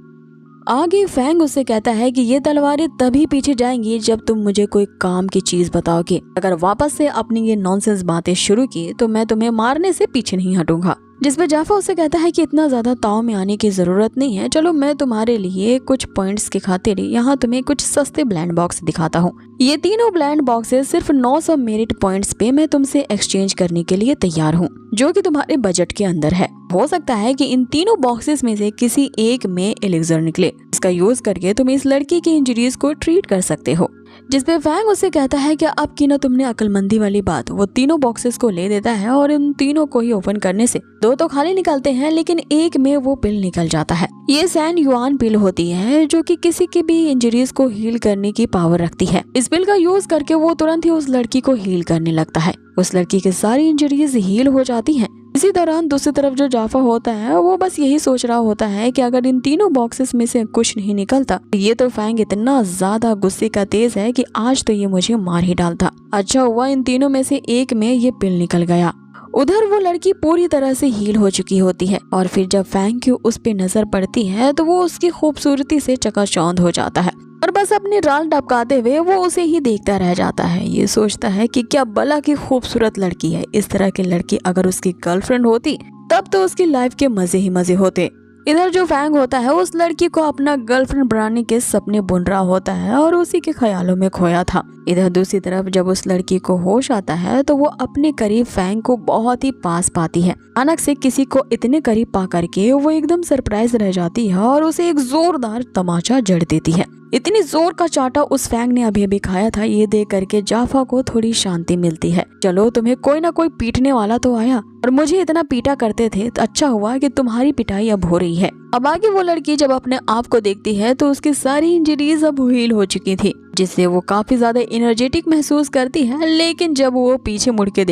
आगे फैंग उससे कहता है कि ये तलवारें तभी पीछे जाएंगी जब तुम मुझे कोई काम की चीज बताओगे। अगर वापस से अपनी ये नॉनसेंस बातें शुरू की तो मैं तुम्हें मारने से पीछे नहीं हटूंगा। जिसपे जाफा उससे कहता है कि इतना ज्यादा ताव में आने की जरूरत नहीं है, चलो मैं तुम्हारे लिए कुछ पॉइंट्स की खातिर यहाँ तुम्हें कुछ सस्ते ब्लैंड बॉक्स दिखाता हूँ। ये तीनों ब्लैंड बॉक्सेस सिर्फ 900 मेरिट पॉइंट्स पे मैं तुमसे एक्सचेंज करने के लिए तैयार हूँ, जो कि तुम्हारे बजट के अंदर है। हो सकता है कि इन तीनों बॉक्सेस में से किसी एक में एलिक्सर निकले, इसका यूज करके तुम इस लड़की की इंजरीज को ट्रीट कर सकते हो। जिसपे फैंग उससे कहता है कि अब की ना तुमने अक्लमंदी वाली बात। वो तीनों बॉक्सेस को ले देता है और इन तीनों को ही ओपन करने से दो तो खाली निकलते हैं, लेकिन एक में वो पिल निकल जाता है। ये सैन युआन पिल होती है जो कि किसी की भी इंजरीज को हील करने की पावर रखती है। इस पिल का यूज करके वो तुरंत ही उस लड़की को हील करने लगता है। उस लड़की की सारी इंजरीज हील हो जाती हैं। इसी दौरान दूसरी तरफ जो जाफा होता है वो बस यही सोच रहा होता है कि अगर इन तीनों बॉक्सेस में से कुछ नहीं निकलता, ये तो फैंग इतना ज्यादा गुस्से का तेज है कि आज तो ये मुझे मार ही डालता। अच्छा हुआ इन तीनों में से एक में ये पिल निकल गया। उधर वो लड़की पूरी तरह से हील हो चुकी होती है और फिर जब फैंग की उस पे नजर पड़ती है तो वो उसकी खूबसूरती से चकाचौंध हो जाता है और बस अपनी राल टपकाते हुए वो उसे ही देखता रह जाता है। ये सोचता है कि क्या भला की खूबसूरत लड़की है। इस तरह की लड़की अगर उसकी गर्लफ्रेंड होती तब तो उसकी लाइफ के मजे ही मजे होते। इधर जो फैंग होता है उस लड़की को अपना गर्लफ्रेंड बनाने के सपने बुन रहा होता है और उसी के ख्यालों में खोया था। इधर दूसरी तरफ जब उस लड़की को होश आता है तो वो अपने करीब फैंग को बहुत ही पास पाती है। अचानक से किसी को इतने करीब पा करके वो एकदम सरप्राइज रह जाती है और उसे एक जोरदार तमाचा जड़ देती है। इतनी जोर का चाटा उस फैंग ने अभी अभी खाया था। ये देख करके जाफा को थोड़ी शांति मिलती है। चलो तुम्हें कोई ना कोई पीटने वाला तो आया और मुझे इतना पीटा करते थे तो अच्छा हुआ कि तुम्हारी पिटाई अब हो रही है। अब आगे वो लड़की जब अपने आप को देखती है तो उसकी सारी इंजरीज अब हील हो चुकी थी, जिससे वो काफी ज्यादा एनर्जेटिक महसूस करती है। लेकिन जब वो पीछे मुड़ के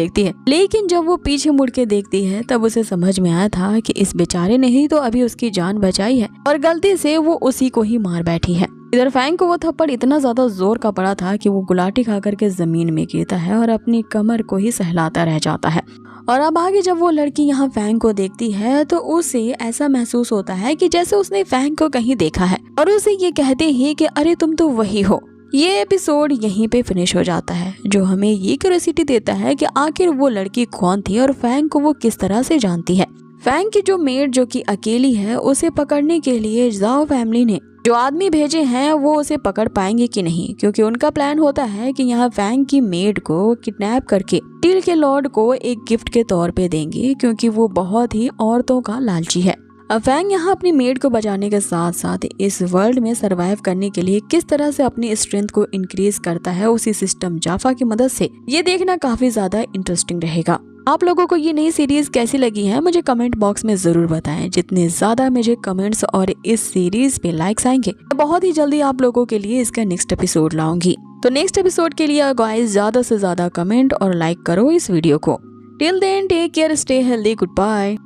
देखती है तब उसे समझ में आया था कि इस बेचारे ने ही तो अभी उसकी जान बचाई है और गलती से वो उसी को ही मार बैठी है। इधर फैंग को वो थप्पड़ इतना ज्यादा जोर का पड़ा था कि वो गुलाटी खाकर के जमीन में गिरता है और अपनी कमर को ही सहलाता रह जाता है। और अब आगे जब वो लड़की यहाँ फैंग को देखती है तो उसे ऐसा महसूस होता है कि जैसे उसने फैंग को कहीं देखा है और उसे ये कहते ही कि अरे तुम तो वही हो। ये एपिसोड यहीं पे फिनिश हो जाता है, जो हमें ये क्यूरियोसिटी देता है कि आखिर वो लड़की कौन थी और फैंग को वो किस तरह से जानती है। फैंग की जो मेड जो कि अकेली है उसे पकड़ने के लिए ज़ाओ फैमिली ने जो आदमी भेजे हैं वो उसे पकड़ पाएंगे कि नहीं, क्योंकि उनका प्लान होता है कि यहाँ फैंग की मेड को किडनैप करके टील के लॉर्ड को एक गिफ्ट के तौर पे देंगे, क्योंकि वो बहुत ही औरतों का लालची है। अब फैंग यहाँ अपनी मेड को बचाने के साथ साथ इस वर्ल्ड में सरवाइव करने के लिए किस तरह से अपनी स्ट्रेंथ को इंक्रीज करता है उसी सिस्टम जाफा की मदद से, ये देखना काफी ज्यादा इंटरेस्टिंग रहेगा। आप लोगों को ये नई सीरीज कैसी लगी है मुझे कमेंट बॉक्स में जरूर बताएं। जितने ज्यादा मुझे कमेंट्स और इस सीरीज पे लाइक्स आएंगे बहुत ही जल्दी आप लोगों के लिए इसका नेक्स्ट एपिसोड लाऊंगी। तो नेक्स्ट एपिसोड के लिए गाइस ज्यादा से ज्यादा कमेंट और लाइक करो इस वीडियो को। Till then take care, stay healthy, good bye.